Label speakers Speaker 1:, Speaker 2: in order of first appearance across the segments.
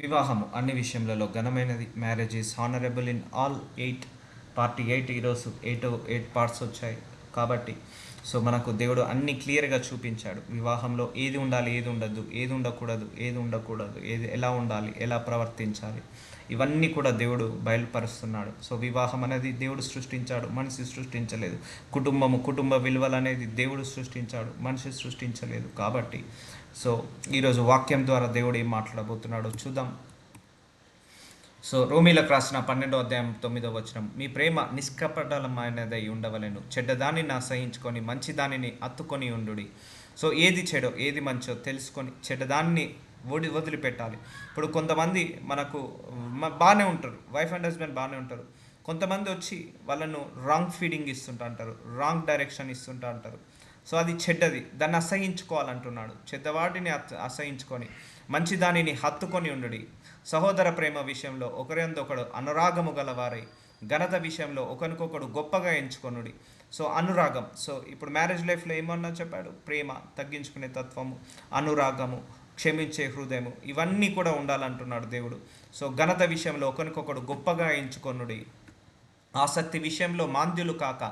Speaker 1: వివాహము అన్ని విషయములలో ఘనమైనది. Marriage is honourable in all eight. Part 8 ఈరోజు ఎయిట్ పార్ట్స్ వచ్చాయి కాబట్టి మనకు దేవుడు అన్ని క్లియర్గా చూపించాడు. వివాహంలో ఏది ఉండాలి, ఏది ఉండద్దు, ఏది ఉండకూడదు, ఏది ఎలా ఉండాలి, ఎలా ప్రవర్తించాలి, ఇవన్నీ కూడా దేవుడు బయలుపరుస్తున్నాడు. వివాహం అనేది దేవుడు సృష్టించాడు, మనిషి సృష్టించలేదు. కుటుంబ విలువలు అనేది దేవుడు సృష్టించాడు, మనిషి సృష్టించలేదు. కాబట్టి ఈరోజు వాక్యం ద్వారా దేవుడు ఏం మాట్లాడబోతున్నాడో చూద్దాం. రోమీలకు రాసిన 12వ అధ్యాయం 9వ వచనం, మీ ప్రేమ నిష్కపటలమైనదై ఉండవలెను, చెడ్డదానిని అసహించుకొని మంచి దానిని అత్తుకొని ఉండుడి. ఏది చెడో ఏది మంచో తెలుసుకొని చెడ్డదాన్ని వదిలిపెట్టాలి. ఇప్పుడు కొంతమంది మనకు బాగానే ఉంటారు, వైఫ్ అండ్ హస్బెండ్ బాగానే ఉంటారు. కొంతమంది వచ్చి వాళ్ళను రాంగ్ ఫీడింగ్ ఇస్తుంటా అంటారు, రాంగ్ డైరెక్షన్ ఇస్తుంటా అంటారు. అది చెడ్డది, దాన్ని అసహించుకోవాలంటున్నాడు. చెడ్డవాటిని అసహించుకొని మంచి దానిని హత్తుకొని ఉండుడి. సహోదర ప్రేమ విషయంలో ఒకరికొకడు అనురాగము గలవారై, ఘనత విషయంలో ఒకరికొకడు గొప్పగా ఎంచుకొనుడి. అనురాగం. ఇప్పుడు మ్యారేజ్ లైఫ్లో ఏమన్నా చెప్పాడు? ప్రేమ, తగ్గించుకునే తత్వము, అనురాగము, క్షమించే హృదయము, ఇవన్నీ కూడా ఉండాలంటున్నాడు దేవుడు. ఘనత విషయంలో ఒకరికొకడు గొప్పగా ఎంచుకొనుడి. ఆసక్తి విషయంలో మాంద్యులు కాక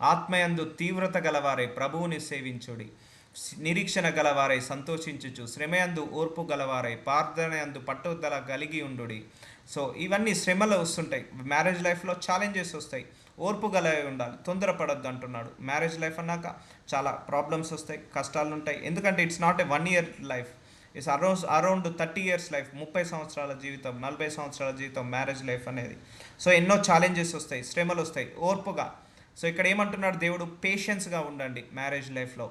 Speaker 1: ఆత్మయందు తీవ్రత గలవారై ప్రభువుని సేవించుడి. నిరీక్షణ గలవారై సంతోషించుచు, శ్రమయందు ఓర్పు గలవారై ప్రార్థనయందు పట్టుదల కలిగి ఉండుడి. ఇవన్నీ శ్రమలు వస్తుంటాయి, మ్యారేజ్ లైఫ్లో ఛాలెంజెస్ వస్తాయి, ఓర్పు గలవై ఉండాలి, తొందరపడొద్దు అంటున్నాడు. మ్యారేజ్ లైఫ్ అన్నాక చాలా ప్రాబ్లమ్స్ వస్తాయి, కష్టాలు ఉంటాయి. ఎందుకంటే it's not A 1 year life, it's around 30 years life. 30 సంవత్సరాల జీవితం, 40 సంవత్సరాల జీవితం మ్యారేజ్ లైఫ్ అనేది. ఎన్నో ఛాలెంజెస్ వస్తాయి, శ్రమలు వస్తాయి, ఓర్పుగా. ఇక్కడ ఏమంటున్నాడు దేవుడు? పేషెన్స్గా ఉండండి మ్యారేజ్ లైఫ్లో.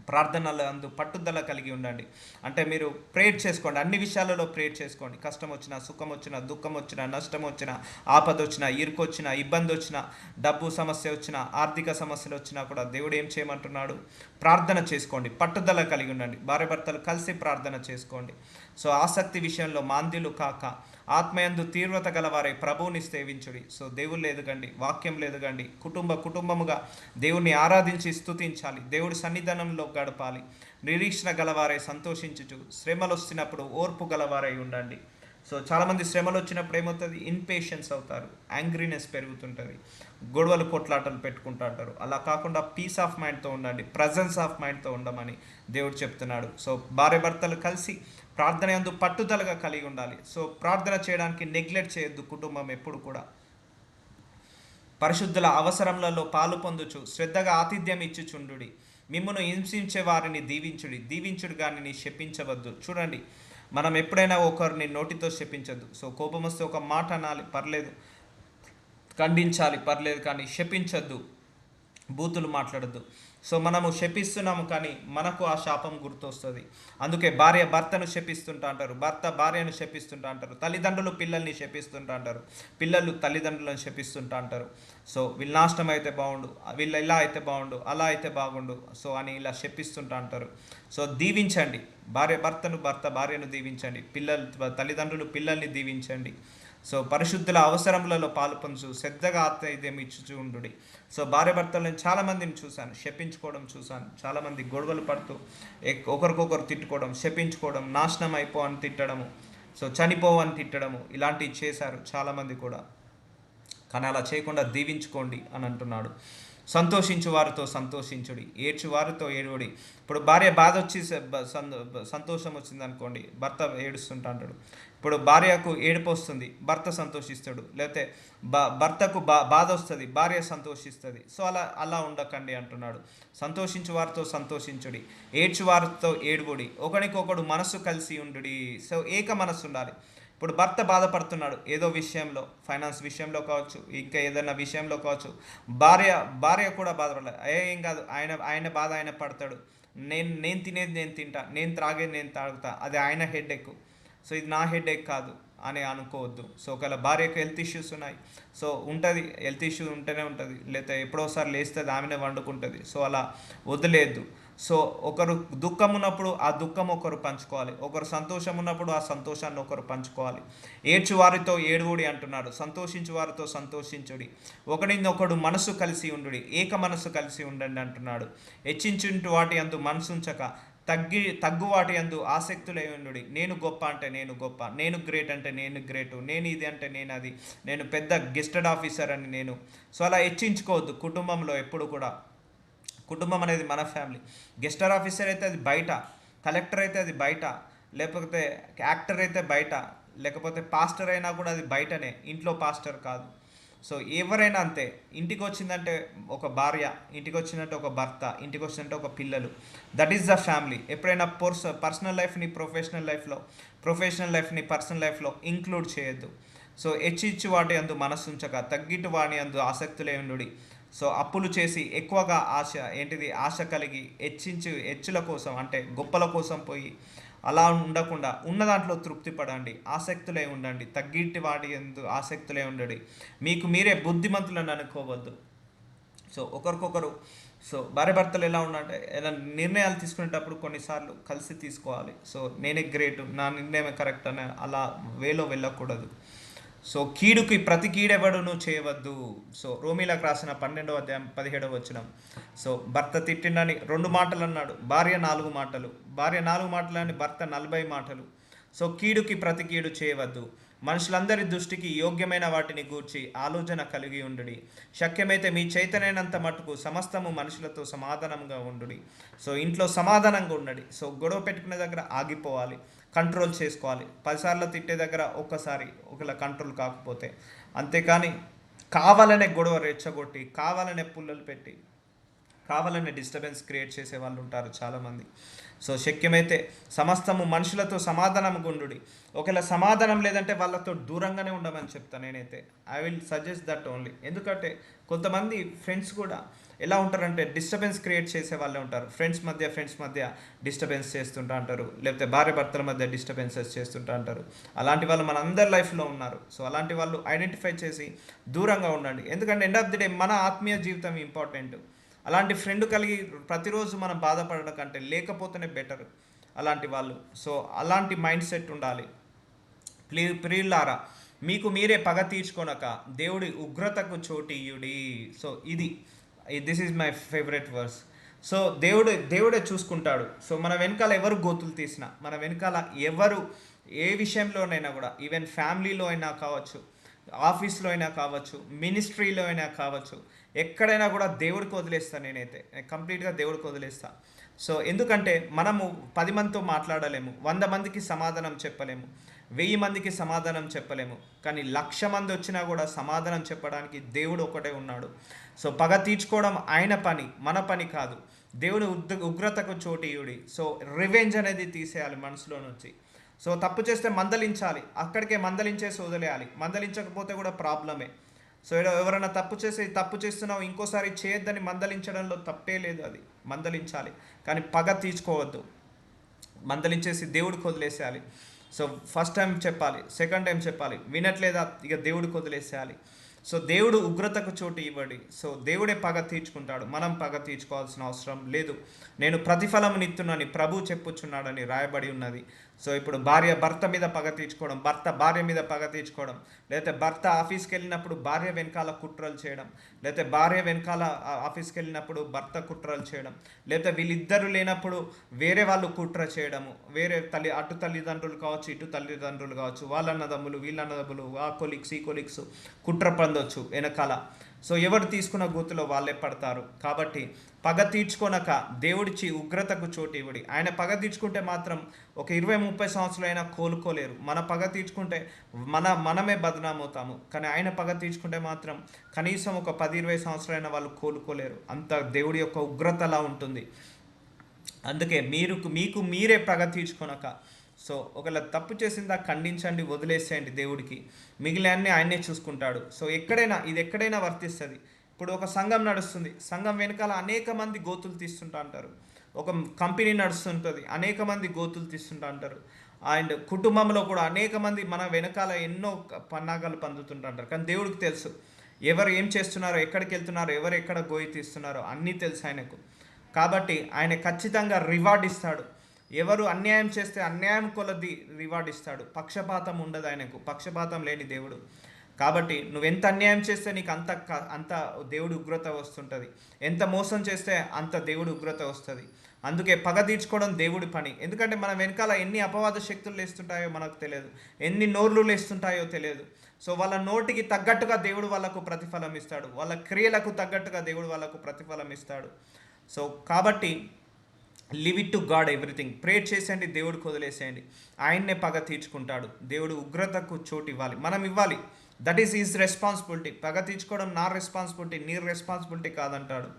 Speaker 1: ప్రార్థనలు అందు పట్టుదల కలిగి ఉండండి. అంటే మీరు ప్రేయర్ చేసుకోండి, అన్ని విషయాలలో ప్రేయర్ చేసుకోండి. కష్టం వచ్చినా, సుఖం వచ్చినా, దుఃఖం వచ్చినా, నష్టం వచ్చినా, ఆపద వచ్చినా, ఇరుకు వచ్చినా, ఇబ్బంది వచ్చినా, డబ్బు సమస్య వచ్చినా, ఆర్థిక సమస్యలు వచ్చినా కూడా దేవుడు ఏం చేయమంటున్నాడు? ప్రార్థన చేసుకోండి, పట్టుదల కలిగి ఉండండి. భార్యాభర్తలు కలిసి ప్రార్థన చేసుకోండి. ఆసక్తి విషయంలో మాంద్యులు కాక ఆత్మయందు తీవ్రత గలవారై ప్రభువుని సేవించుడి. దేవుళ్ళు ఎదగండి, వాక్యంలో ఎదగండి, కుటుంబముగా దేవుణ్ణి ఆరాధించి స్తుతించాలి, దేవుడి సన్నిధానంలో గడపాలి. నిరీక్షణ గలవారై సంతోషించుచు, శ్రమలు వస్తున్నప్పుడు ఓర్పు గలవారై ఉండండి. చాలామంది శ్రమలు వచ్చినప్పుడు ఏమవుతుంది? ఇన్పేషెన్స్ అవుతారు, యాంగ్రీనెస్ పెరుగుతుంటుంది, గొడవలు కొట్లాటలు పెట్టుకుంటూ అంటారు. అలా కాకుండా పీస్ ఆఫ్ మైండ్తో ఉండండి, ప్రజెన్స్ ఆఫ్ మైండ్తో ఉండమని దేవుడు చెప్తున్నాడు. భార్య భర్తలు కలిసి ప్రార్థన యందు పట్టుదలగా కలిగి ఉండాలి. ప్రార్థన చేయడానికి నెగ్లెక్ట్ చేయొద్దు కుటుంబం ఎప్పుడు కూడా. పరిశుద్ధుల అవసరములలో పాలు పొందుచు శ్రద్ధగా ఆతిథ్యం ఇచ్చుచుండుడి. మిమ్మును హింసించే వారిని దీవించుడు కానీ శపించవద్దు. చూడండి, మనం ఎప్పుడైనా ఒకరిని నోటితో శపించద్దు. కోపం వస్తే ఒక మాట అనాలి, పర్లేదు, ఖండించాలి, పర్లేదు, కానీ శపించద్దు, బూతులు మాట్లాడద్దు. మనము శపిస్తున్నాము, కానీ మనకు ఆ శాపం గుర్తొస్తుంది. అందుకే భార్య భర్తను శపిస్తుంటా అంటారు, భర్త భార్యను శపిస్తుంటా అంటారు, తల్లిదండ్రులు పిల్లల్ని శపిస్తుంటా అంటారు, పిల్లలు తల్లిదండ్రులను శపిస్తుంటా అంటారు. వీళ్ళు నాశనం అయితే బాగుండు, వీళ్ళు ఇలా అయితే బాగుండు, అలా అయితే బాగుండు, అని ఇలా శపిస్తుంటా అంటారు. దీవించండి, భార్య భర్తను, భర్త భార్యను దీవించండి, తల్లిదండ్రులు పిల్లల్ని దీవించండి. పరిశుద్ధుల అవసరములలో పాలు పొందు శ్రద్ధగా ఆతిథ్యం ఇచ్చుచూ ఉండుడి. భార్య భర్తలను చాలామందిని చూశాను, శపించుకోవడం చూశాను. చాలామంది గొడవలు పడుతూ ఒకరికొకరు తిట్టుకోవడం, శపించుకోవడం, నాశనం అయిపో అని తిట్టడము, చనిపోవని తిట్టడము, ఇలాంటివి చేశారు చాలామంది కూడా. కానీ అలా చేయకుండా దీవించుకోండి అని అంటున్నాడు. సంతోషించు వారితో సంతోషించుడి, ఏడ్చు వారితో ఏడుడి. ఇప్పుడు భార్య బాధ వచ్చి సంతోషం వచ్చింది అనుకోండి, భర్త ఏడుస్తుంటా అంటాడు. ఇప్పుడు భార్యకు ఏడుపు వస్తుంది, భర్త సంతోషిస్తాడు. లేకపోతే భర్తకు బాధ వస్తుంది, భార్య సంతోషిస్తుంది. అలా ఉండకండి అంటున్నాడు. సంతోషించు వారితో సంతోషించుడి, ఏడ్చు వారితో ఏడువుడి, ఒకరికొకడు మనసు కలిసి ఉండుడి. ఏక మనస్సు ఉండాలి. ఇప్పుడు భర్త బాధపడుతున్నాడు ఏదో విషయంలో, ఫైనాన్స్ విషయంలో కావచ్చు, ఇంకా ఏదైనా విషయంలో కావచ్చు, భార్య కూడా బాధపడాలి. ఏం కాదు, ఆయన బాధ ఆయన పడతాడు, నేను తినేది నేను తింటా, నేను త్రాగేది నేను తాగుతా, అది ఆయన హెడ్ ఎక్, ఇది నా హెడ్ ఎక్ కాదు అని అనుకోవద్దు. ఒకవేళ భార్యకు హెల్త్ ఇష్యూస్ ఉన్నాయి, ఉంటుంది, హెల్త్ ఇష్యూ ఉంటూనే ఉంటుంది, లేకపోతే ఎప్పుడోసారి లేస్తుంది, ఆమెనే వండుకుంటుంది. అలా వదిలేయద్దు. ఒకరు దుఃఖం ఉన్నప్పుడు ఆ దుఃఖం ఒకరు పంచుకోవాలి, ఒకరు సంతోషం ఉన్నప్పుడు ఆ సంతోషాన్ని ఒకరు పంచుకోవాలి. ఏడ్చు వారితో ఏడువుడి అంటున్నాడు, సంతోషించు వారితో సంతోషించుడి, ఒకడినొకడు మనసు కలిసి ఉండుడి, ఏక మనసు కలిసి ఉండండి అంటున్నాడు. హెచ్చించుంటూ వాటి అందు మనసుంచక తగ్గువాటి యందు ఆసక్తులై ఉండుడి. నేను గొప్ప అంటే నేను గొప్ప, నేను గ్రేట్ అంటే నేను గ్రేటు, నేను ఇది అంటే నేను అది, నేను పెద్ద గెస్టెడ్ ఆఫీసర్ అని నేను. సో అలా హెచ్చించుకోవద్దు కుటుంబంలో ఎప్పుడు కూడా. కుటుంబం అనేది మన ఫ్యామిలీ. గెస్టర్ ఆఫీసర్ అయితే అది బయట, కలెక్టర్ అయితే అది బయట, లేకపోతే యాక్టర్ అయితే బయట, లేకపోతే పాస్టర్ అయినా కూడా అది బయటనే, ఇంట్లో పాస్టర్ కాదు. సో ఎవరైనా అంతే. ఇంటికి వచ్చిందంటే ఒక భార్య, ఇంటికి వచ్చిందంటే ఒక భర్త, ఇంటికి వచ్చిందంటే ఒక పిల్లలు. That is the family. ఎప్పుడైనా పర్సనల్ లైఫ్ని ప్రొఫెషనల్ లైఫ్లో, ప్రొఫెషనల్ లైఫ్ని పర్సనల్ లైఫ్లో ఇంక్లూడ్ చేయొద్దు. సో హెచ్చిచ్చు వాటి అందు మనసుంచక తగ్గిటు వాని అందు ఆసక్తులే ఉండుడి. సో అప్పులు చేసి ఎక్కువగా ఆశ కలిగి హెచ్చుల కోసం అంటే గొప్పల కోసం పోయి అలా ఉండకుండా ఉన్న దాంట్లో తృప్తి పడండి, ఆసక్తులై ఉండండి, తగ్గిటి వాటి ఎందు ఆసక్తులై ఉండండి. మీకు మీరే బుద్ధిమంతులను అనుకోవద్దు. సో ఒకరికొకరు, సో భార్య భర్తలు ఎలా ఉండాలంటే, ఎలా నిర్ణయాలు తీసుకునేటప్పుడు కొన్నిసార్లు కలిసి తీసుకోవాలి. సో నేనే గ్రేట్, నా నిర్ణయమే కరెక్ట్ అని అలా వేలో వెళ్ళకూడదు. సో కీడుకి ప్రతి కీడెవడును చేయవద్దు. సో రోమీలకు రాసిన 12వ అధ్యాయం 17వ వచనం. సో భర్త తిట్టిండని 2 మాటలు అన్నాడు, భార్య 4 మాటలు, భార్య 4 మాటలు అని భర్త 40 మాటలు. సో కీడుకి ప్రతి కీడు చేయవద్దు. మనుషులందరి దృష్టికి యోగ్యమైన వాటిని గూర్చి ఆలోచన కలిగి ఉండుడి. శక్యమైతే మీ చైతన్యనంత మటుకు సమస్తము మనుషులతో సమాధానంగా ఉండుడి. సో ఇంట్లో సమాధానంగా ఉండండి. సో గొడవ పెట్టుకునే దగ్గర ఆగిపోవాలి, కంట్రోల్ చేసుకోవాలి. 10 సార్లు తిట్టే దగ్గర ఒక్కసారి ఒకవేళ కంట్రోల్ కాకపోతే, అంతేకాని కావాలనే గొడవ రెచ్చగొట్టి, కావాలనే పుల్లలు పెట్టి, కావాలనే డిస్టర్బెన్స్ క్రియేట్ చేసే వాళ్ళు ఉంటారు చాలామంది. సో శక్యమైతే సమస్తము మనుషులతో సమాధానం గుండుడి. ఒకవేళ సమాధానం లేదంటే వాళ్ళతో దూరంగానే ఉండమని చెప్తాను నేనైతే. I will suggest that only. ఎందుకంటే కొంతమంది ఫ్రెండ్స్ కూడా ఎలా ఉంటారంటే డిస్టర్బెన్స్ క్రియేట్ చేసే వాళ్ళే ఉంటారు. ఫ్రెండ్స్ మధ్య డిస్టర్బెన్స్ చేస్తుంటా అంటారు, లేకపోతే భార్య భర్తల మధ్య డిస్టర్బెన్సెస్ చేస్తుంటా అంటారు. అలాంటి వాళ్ళు మన అందరి లైఫ్లో ఉన్నారు. సో అలాంటి వాళ్ళు ఐడెంటిఫై చేసి దూరంగా ఉండండి. ఎందుకంటే ఎండ్ ఆఫ్ ది డే మన ఆత్మీయ జీవితం ఇంపార్టెంట్. అలాంటి ఫ్రెండ్ కలిగి ప్రతిరోజు మనం బాధపడడం కంటే లేకపోతేనే బెటర్ అలాంటి వాళ్ళు. సో అలాంటి మైండ్ సెట్ ఉండాలి. ప్రియులారా, మీకు మీరే పగ తీర్చుకొనక దేవుడి ఉగ్రతకు చోటియుడి. So this is my favourite verse. So దేవుడే చూసుకుంటాడు. సో మన వెనకాల ఎవరు గోతులు తీసినా, మన వెనకాల ఎవరు ఏ విషయంలోనైనా కూడా, ఈవెన్ ఫ్యామిలీలో అయినా కావచ్చు, ఆఫీస్లో అయినా కావచ్చు, మినిస్ట్రీలో అయినా కావచ్చు, ఎక్కడైనా కూడా దేవుడికి వదిలేస్తాను నేనైతే. కంప్లీట్గా దేవుడికి వదిలేస్తాను. సో ఎందుకంటే మనము 10 మందితో మాట్లాడలేము, 100 మందికి సమాధానం చెప్పలేము, 1000 మందికి సమాధానం చెప్పలేము. కానీ 1,00,000 మంది వచ్చినా కూడా సమాధానం చెప్పడానికి దేవుడు ఒకటే ఉన్నాడు. సో పగ తీర్చుకోవడం ఆయన పని, మన పని కాదు. దేవుని ఉగ్రతకు చోటియుడి. సో రివెంజ్ అనేది తీసేయాలి మనసులో నుంచి. సో తప్పు చేస్తే మందలించాలి, అక్కడికే మందలించేసి వదిలేయాలి. మందలించకపోతే కూడా ప్రాబ్లమే. సో ఎవరైనా తప్పు చేస్తున్నావు ఇంకోసారి చేయొద్దని మందలించడంలో తప్పే లేదు, అది మందలించాలి. కానీ పగ తీర్చుకోవద్దు, మందలించేసి దేవుడికి వదిలేసేయాలి. సో ఫస్ట్ టైం చెప్పాలి, సెకండ్ టైం చెప్పాలి, వినట్లేదా ఇక దేవుడికి వదిలేసేయాలి. సో దేవుడు ఉగ్రతకు చోటు ఇవ్వడి. సో దేవుడే పగ తీర్చుకుంటాడు, మనం పగ తీర్చుకోవాల్సిన అవసరం లేదు. నేను ప్రతిఫలమునిత్తునని ప్రభు చెప్పుచున్నాడని రాయబడి ఉన్నది. సో ఇప్పుడు భర్త మీద పగ తీర్చుకోవడం, భర్త భార్య మీద పగ తీర్చుకోవడం, లేకపోతే భర్త ఆఫీస్కి వెళ్ళినప్పుడు భార్య వెనకాల కుట్రలు చేయడం, లేకపోతే భార్య వెనకాల ఆఫీస్కి వెళ్ళినప్పుడు భర్త కుట్రలు చేయడం, లేకపోతే వీళ్ళిద్దరూ లేనప్పుడు వేరే వాళ్ళు కుట్ర చేయడము, వేరే అటు తల్లిదండ్రులు కావచ్చు, ఇటు తల్లిదండ్రులు కావచ్చు, వాళ్ళన్నదమ్ములు వీళ్ళన్నదమ్ములు, ఆ కొలీగ్స్ ఈ కొలీగ్స్ కుట్ర పొందొచ్చు వెనకాల. సో ఎవరు తీసుకున్న గోతులో వాళ్ళే పడతారు. కాబట్టి పగ తీర్చుకొనక దేవుడిచ్చి ఉగ్రతకు చోటు ఇవ్వడి. ఆయన పగ తీర్చుకుంటే మాత్రం ఒక 20-30 సంవత్సరాలైనా కోలుకోలేరు. మన పగ తీర్చుకుంటే మనమే బదనామవుతాము. కానీ ఆయన పగ తీర్చుకుంటే మాత్రం కనీసం ఒక 10-20 సంవత్సరాలైనా వాళ్ళు కోలుకోలేరు. అంత దేవుడి యొక్క ఉగ్రతలా ఉంటుంది. అందుకే మీకు మీరే పగ తీర్చుకొనక, సో ఒకవేళ తప్పు చేసిందా ఖండించండి, వదిలేసేయండి దేవుడికి, మిగిలిన ఆయనే చూసుకుంటాడు. సో ఎక్కడైనా వర్తిస్తుంది. ఇప్పుడు ఒక సంఘం నడుస్తుంది, సంఘం వెనకాల అనేక మంది గోతులు తీస్తుంటా అంటారు. ఒక కంపెనీ నడుస్తుంటుంది, అనేక మంది గోతులు తీస్తుంటా అంటారు. అండ్ కుటుంబంలో కూడా అనేక మంది మన వెనకాల ఎన్నో పన్నాగాలు పొందుతుంటారు. కానీ దేవుడికి తెలుసు ఎవరు ఏం చేస్తున్నారో, ఎక్కడికి వెళ్తున్నారో, ఎవరు ఎక్కడ గోయి తీస్తున్నారో అన్నీ తెలుసు ఆయనకు. కాబట్టి ఆయన ఖచ్చితంగా రివార్డ్ ఇస్తాడు. ఎవరు అన్యాయం చేస్తే అన్యాయం కొలది రివార్డ్ ఇస్తాడు. పక్షపాతం ఉండదు ఆయనకు, పక్షపాతం లేని దేవుడు. కాబట్టి నువ్వెంత అన్యాయం చేస్తే నీకు అంత దేవుడి ఉగ్రత వస్తుంటుంది. ఎంత మోసం చేస్తే అంత దేవుడి ఉగ్రత వస్తుంది. అందుకే పగ తీర్చుకోవడం దేవుడి పని. ఎందుకంటే మన వెనకాల ఎన్ని అపవాద శక్తులు లేస్తుంటాయో మనకు తెలియదు, ఎన్ని నోర్లు లేస్తుంటాయో తెలియదు. సో వాళ్ళ నోటికి తగ్గట్టుగా దేవుడు వాళ్ళకు ప్రతిఫలం ఇస్తాడు, వాళ్ళ క్రియలకు తగ్గట్టుగా దేవుడు వాళ్ళకు ప్రతిఫలం ఇస్తాడు. సో కాబట్టి live it to God everything. Prayer చేసేయండి, దేవుడికి వదిలేసేయండి, ఆయన్నే పగ తీర్చుకుంటాడు. దేవుడు ఉగ్రతకు చోటు ఇవ్వాలి, మనం ఇవ్వాలి. That is is responsibility. పగ తీర్చుకోవడం నా రెస్పాన్సిబిలిటీ, నీ రెస్పాన్సిబిలిటీ కాదంటాడు.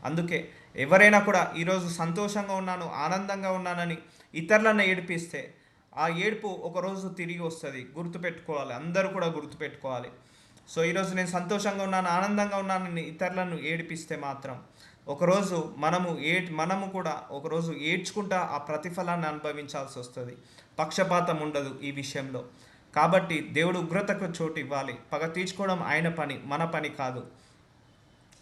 Speaker 1: అందుకే ఎవరైనా కూడా ఈరోజు సంతోషంగా ఉన్నాను, ఆనందంగా ఉన్నానని ఇతరులను ఏడిపిస్తే ఆ ఏడుపు ఒకరోజు తిరిగి వస్తుంది. గుర్తుపెట్టుకోవాలి, అందరూ కూడా గుర్తుపెట్టుకోవాలి. సో ఈరోజు నేను సంతోషంగా ఉన్నాను, ఆనందంగా ఉన్నానని ఇతరులను ఏడిపిస్తే మాత్రం ఒకరోజు మనము కూడా ఒకరోజు ఏడ్చుకుంటా ఆ ప్రతిఫలాన్ని అనుభవించాల్సి వస్తుంది. పక్షపాతం ఉండదు ఈ విషయంలో. కాబట్టి దేవుడు ఉగ్రతకు చోటు ఇవ్వాలి. పగ తీర్చుకోవడం ఆయన పని, మన పని కాదు.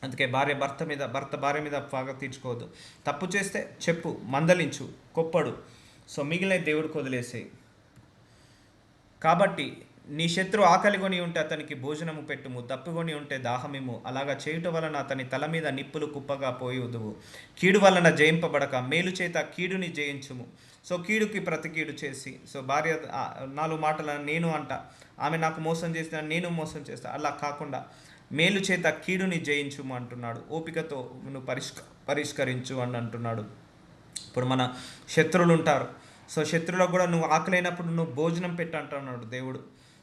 Speaker 1: అందుకే భర్త భార్య మీద పగ తీర్చుకోవద్దు. తప్పు చేస్తే చెప్పు, మందలించు, కొప్పడు. సో మిగిలిన దేవుడికి వదిలేసేయి. కాబట్టి నీ శత్రువు ఆకలిగొని ఉంటే అతనికి భోజనము పెట్టుము, దప్పిగొని ఉంటే దాహమిము. అలాగా చేయుట వలన అతని తల మీద నిప్పులు కుప్పగా పోయుదువు. కీడు వలన జయింపబడక మేలు చేత కీడుని జయించుము. సో కీడుకి ప్రతి కీడు చేసి, సో భార్య 4 మాటలను నేను అంట, ఆమె నాకు మోసం చేసిన నేను మోసం చేస్తా, అలా కాకుండా మేలు చేత కీడుని జయించుము అంటున్నాడు. ఓపికతో నువ్వు పరిష్కరించు అని అంటున్నాడు. ఇప్పుడు మన శత్రువులు ఉంటారు. సో శత్రువులకు కూడా నువ్వు ఆకలైనప్పుడు నువ్వు భోజనం పెట్టు అంటున్నాడు దేవుడు.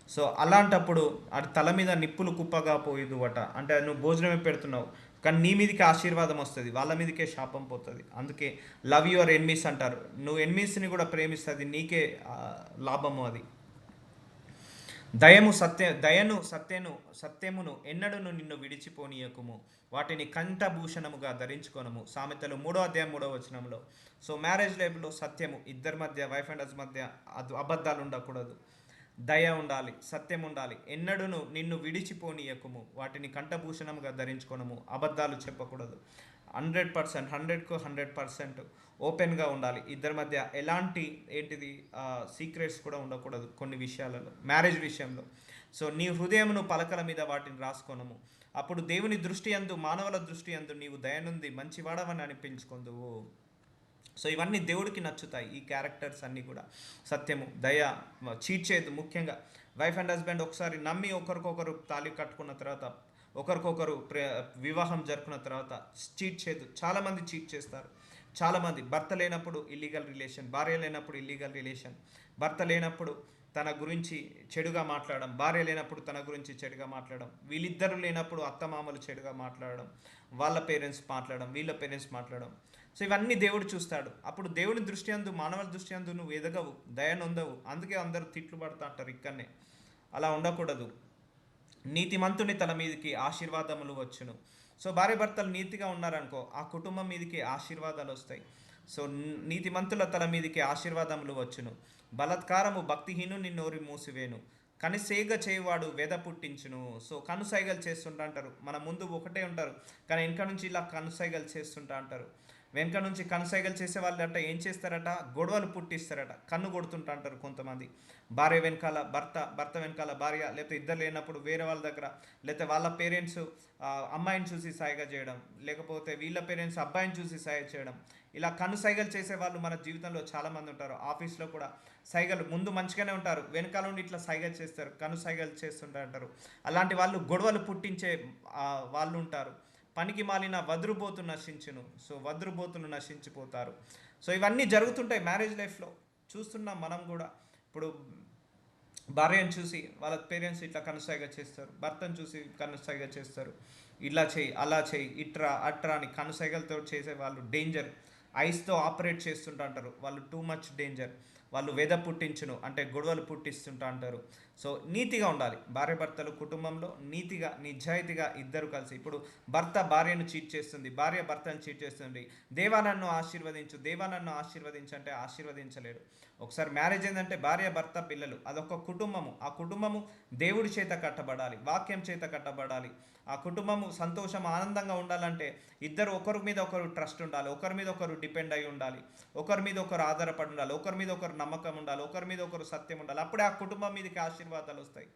Speaker 1: సో అలాంటప్పుడు అది తల మీద నిప్పులు కుప్పగా పోయిదు అట. అంటే నువ్వు భోజనమే పెడుతున్నావు, కానీ నీ మీదకి ఆశీర్వాదం వస్తుంది, వాళ్ళ మీదకే శాపం పోతుంది. అందుకే లవ్ యువర్ ఎనిమీస్ అంటారు. నువ్వు ఎనిమీస్ని కూడా ప్రేమిస్తుంది, నీకే లాభము అది. సత్యమును ఎన్నడూను నిన్ను విడిచిపోనీయకుము, వాటిని కంఠభూషణముగా ధరించుకొనము. సామెతలు 3:3 సో మ్యారేజ్ లైఫ్లో సత్యము, ఇద్దరి మధ్య వైఫ్ అండ్ హస్బెండ్ మధ్య అబద్ధాలు ఉండకూడదు, దయ ఉండాలి, సత్యం ఉండాలి. ఎన్నడూను నిన్ను విడిచిపోనీయకుము, వాటిని కంఠభూషణముగా ధరించుకొనము. అబద్ధాలు చెప్పకూడదు. 100%, 100కు 100% ఓపెన్గా ఉండాలి. ఇద్దరి మధ్య ఎలాంటి సీక్రెట్స్ కూడా ఉండకూడదు కొన్ని విషయాలలో, మ్యారేజ్ విషయంలో. సో నీ హృదయమును పలకల మీద వాటిని రాసుకొనము. అప్పుడు దేవుని దృష్టి యందు, మానవుల దృష్టి యందు నీవు దయనుంది మంచివాడవని అనిపించుకొందువు. సో ఇవన్నీ దేవుడికి నచ్చుతాయి, ఈ క్యారెక్టర్స్ అన్నీ కూడా. సత్యము, దయ, చీట్ చేయదు. ముఖ్యంగా వైఫ్ అండ్ హస్బెండ్ ఒకసారి నమ్మి ఒకరికొకరు తాళి కట్టుకున్న తర్వాత, ఒకరికొకరు వివాహం జరుపుకున్న తర్వాత చీట్ చేయదు. చాలామంది చీట్ చేస్తారు. చాలామంది భర్త లేనప్పుడు ఇల్లీగల్ రిలేషన్, భార్య లేనప్పుడు ఇల్లీగల్ రిలేషన్, భర్త లేనప్పుడు తన గురించి చెడుగా మాట్లాడడం, భార్య లేనప్పుడు తన గురించి చెడుగా మాట్లాడడం, వీళ్ళిద్దరూ లేనప్పుడు అత్తమామలు చెడుగా మాట్లాడడం, వాళ్ళ పేరెంట్స్ మాట్లాడడం, వీళ్ళ పేరెంట్స్ మాట్లాడడం. సో ఇవన్నీ దేవుడు చూస్తాడు. అప్పుడు దేవుని దృష్టి అందు, మానవుల దృష్టి అందు నువ్వు ఎదగవు, దయనొందవు. అందుకే అందరూ తిట్లు పడుతూ అంటారు ఇక్కడనే. అలా ఉండకూడదు. నీతిమంతుని తల మీదకి ఆశీర్వాదములు వచ్చును. సో భార్య భర్తలు నీతిగా ఉన్నారనుకో, ఆ కుటుంబం మీదకి ఆశీర్వాదాలు వస్తాయి. సో నీతిమంతుల తల మీదకి ఆశీర్వాదములు వచ్చును. బలత్కారము భక్తిహీనుని నోరి మూసివేను, కనుసైగ చేయవాడు వెద పుట్టించును. సో కనుసైగలు చేస్తుంటా అంటారు. మన ముందు ఒకటే ఉంటారు, కానీ వెనక నుంచి ఇలా కనుసైగలు చేస్తుంటా అంటారు. వెనక నుంచి కనుసైగలు చేసే వాళ్ళు అంటే ఏం చేస్తారట, గొడవలు పుట్టిస్తారట, కన్ను కొడుతుంటా అంటారు కొంతమంది. భార్య వెనకాల భర్త, భర్త వెనకాల భార్య, లేకపోతే ఇద్దరు లేనప్పుడు వేరే వాళ్ళ దగ్గర, లేకపోతే వాళ్ళ పేరెంట్స్ అమ్మాయిని చూసి సాయిగా చేయడం, లేకపోతే వీళ్ళ పేరెంట్స్ అబ్బాయిని చూసి సాయి చేయడం. ఇలా కను సైగలు చేసే వాళ్ళు మన జీవితంలో చాలామంది ఉంటారు. ఆఫీస్లో కూడా సైగలు ముందు మంచిగానే ఉంటారు, వెనకాల నుండి ఇట్లా సైగలు చేస్తారు, కను సైగలు చేస్తుంటారు. అలాంటి వాళ్ళు గొడవలు పుట్టించే వాళ్ళు ఉంటారు. పనికి మాలిన వదురుబోతు నశించును. సో వదురుబోతును నశించిపోతారు. సో ఇవన్నీ జరుగుతుంటాయి మ్యారేజ్ లైఫ్లో, చూస్తున్నాం మనం కూడా. ఇప్పుడు భార్యను చూసి వాళ్ళ పేరెంట్స్ ఇట్లా కనుసైగా చేస్తారు, భర్తను చూసి కనుసైగా చేస్తారు, ఇలా చేయి, అలా చేయి, ఇట్రా అట్రా అని కనుసైగలతో చేసే వాళ్ళు డేంజర్. ఐస్తో ఆపరేట్ చేస్తుంటా అంటారు, వాళ్ళు టూ మచ్ డేంజర్. వాళ్ళు వెద పుట్టించును అంటే గొడవలు పుట్టిస్తుంటా అంటారు. సో నీతిగా ఉండాలి భార్య భర్తలు కుటుంబంలో, నీతిగా నిజాయితీగా ఇద్దరు కలిసి. ఇప్పుడు భర్త భార్యను చీట్ చేస్తుంది, భార్య భర్తను చీట్ చేస్తుంది. దేవా నన్ను ఆశీర్వదించు, దేవా నన్ను ఆశీర్వదించు అంటే ఆశీర్వదించలేడు. ఒకసారి మ్యారేజ్ ఏంటంటే భార్య భర్త పిల్లలు, అదొక కుటుంబము. ఆ కుటుంబము దేవుడి చేత కట్టబడాలి, వాక్యం చేత కట్టబడాలి. ఆ కుటుంబము సంతోషం ఆనందంగా ఉండాలంటే ఇద్దరు ఒకరి మీద ఒకరు ట్రస్ట్ ఉండాలి, ఒకరి మీద ఒకరు డిపెండ్ అయి ఉండాలి, ఒకరి మీద ఒకరు ఆధారపడి ఉండాలి, ఒకరి మీద ఒకరు నమ్మకం ఉండాలి, ఒకరి మీద ఒకరు సత్యం ఉండాలి. అప్పుడే ఆ కుటుంబం మీదకి ఆశీర్వాదాలు వస్తాయి.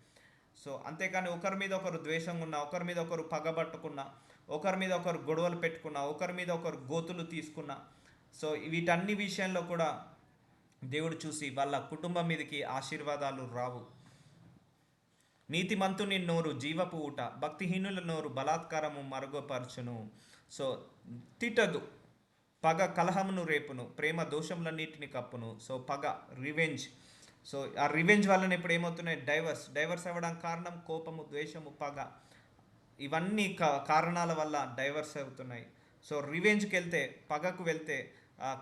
Speaker 1: సో అంతేకాని ఒకరి మీద ఒకరు ద్వేషంగా ఉన్నా, ఒకరి మీద ఒకరు పగబట్టుకున్నా, ఒకరి మీద ఒకరు గొడవలు పెట్టుకున్నా, ఒకరి మీద ఒకరు గోతులు తీసుకున్నా, సో వీటన్ని విషయంలో కూడా దేవుడు చూసి వాళ్ళ కుటుంబం మీదకి ఆశీర్వాదాలు రావు. నీతిమంతుని నోరు జీవపు ఊట, భక్తిహీనుల నోరు బలాత్కారము మరుగుపరచును. సో తిట్టదు, పగ కలహమును రేపును, ప్రేమ దోషములన్నిటిని కప్పును. సో పగ, రివెంజ్. సో ఆ రివెంజ్ వలన ఇప్పుడు ఏమవుతున్నాయి, డైవర్స్ అవ్వడానికి కారణం కోపము, ద్వేషము, పగ. ఇవన్నీ కారణాల వల్ల డైవర్స్ అవుతున్నాయి. సో రివెంజ్కి వెళ్తే, పగకు వెళ్తే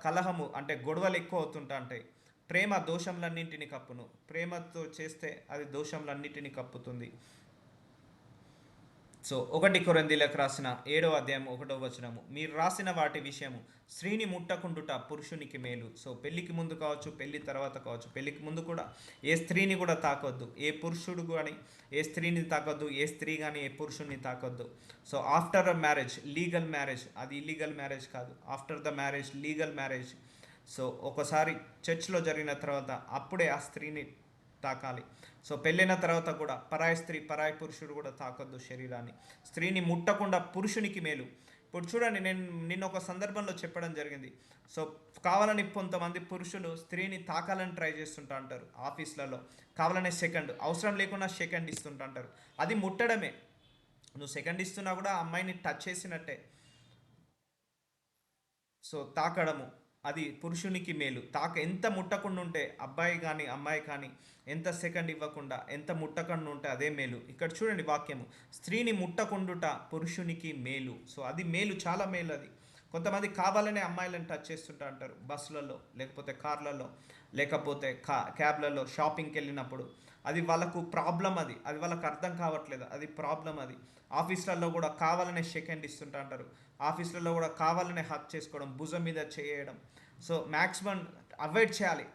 Speaker 1: కలహము అంటే గొడవలు ఎక్కువ అవుతుంటా ఉంటాయి. ప్రేమ దోషములన్నింటిని కప్పును, ప్రేమతో చేస్తే అది దోషములన్నింటిని కప్పుతుంది. సో 1 కొరింథీయులకు రాసిన 7వ అధ్యాయం 1వ వచనము, మీరు రాసిన వాటి విషయము స్త్రీని ముట్టకుండుట పురుషునికి మేలు. సో పెళ్ళికి ముందు కావచ్చు, పెళ్లి తర్వాత కావచ్చు, పెళ్ళికి ముందు కూడా ఏ స్త్రీని కూడా తాకొద్దు, ఏ పురుషుడు కానీ ఏ స్త్రీని తాకొద్దు, ఏ స్త్రీ కానీ ఏ పురుషుడిని తాకొద్దు. So after a marriage, legal marriage, అది ఇల్లీగల్ మ్యారేజ్ కాదు, after the marriage legal marriage. So ఒకసారి చర్చ్లో జరిగిన తర్వాత అప్పుడే ఆ స్త్రీని తాకాలి. సో పెళ్ళైన తర్వాత కూడా పరాయి స్త్రీ, పరాయి పురుషుడు కూడా తాకొద్దు శరీరాన్ని. స్త్రీని ముట్టకుండా పురుషునికి మేలు. ఇప్పుడు చూడండి, నేను నిన్న ఒక సందర్భంలో చెప్పడం జరిగింది. సో కావాలని కొంతమంది పురుషులు స్త్రీని తాకాలని ట్రై చేస్తుంటా అంటారు ఆఫీస్లలో, కావాలనే సెకండ్, అవసరం లేకుండా సెకండ్ ఇస్తుంటా అంటారు. అది ముట్టడమే. నువ్వు సెకండ్ ఇస్తున్నా కూడా అమ్మాయిని టచ్ చేసినట్టే. సో తాకడము అది పురుషునికి మేలు. ఎంత ముట్టకుండా ఉంటే అబ్బాయి కానీ అమ్మాయి కానీ, ఎంత సెకండ్ ఇవ్వకుండా, ఎంత ముట్టకుండా ఉంటే అదే మేలు. ఇక్కడ చూడండి వాక్యము, స్త్రీని ముట్టకుండుట పురుషునికి మేలు. సో అది మేలు, చాలా మేలు అది. కొంతమంది కావాలనే అమ్మాయిలను టచ్ చేస్తుంటా అంటారు బస్సులలో, లేకపోతే కార్లలో, లేకపోతే క్యాబ్లలో, షాపింగ్కి వెళ్ళినప్పుడు. అది వాళ్ళకు ప్రాబ్లం, అది వాళ్ళకు అర్థం కావట్లేదు, అది ప్రాబ్లం అది. ఆఫీస్లలో కూడా కావాలనే సెకండ్ ఇస్తుంటా అంటారు. ఆఫీసులలో కూడా కావాలనే హక్ చేసుకోవడం, భుజం మీద చేయడం. సో మ్యాక్సిమం అవాయిడ్ చేయాలి,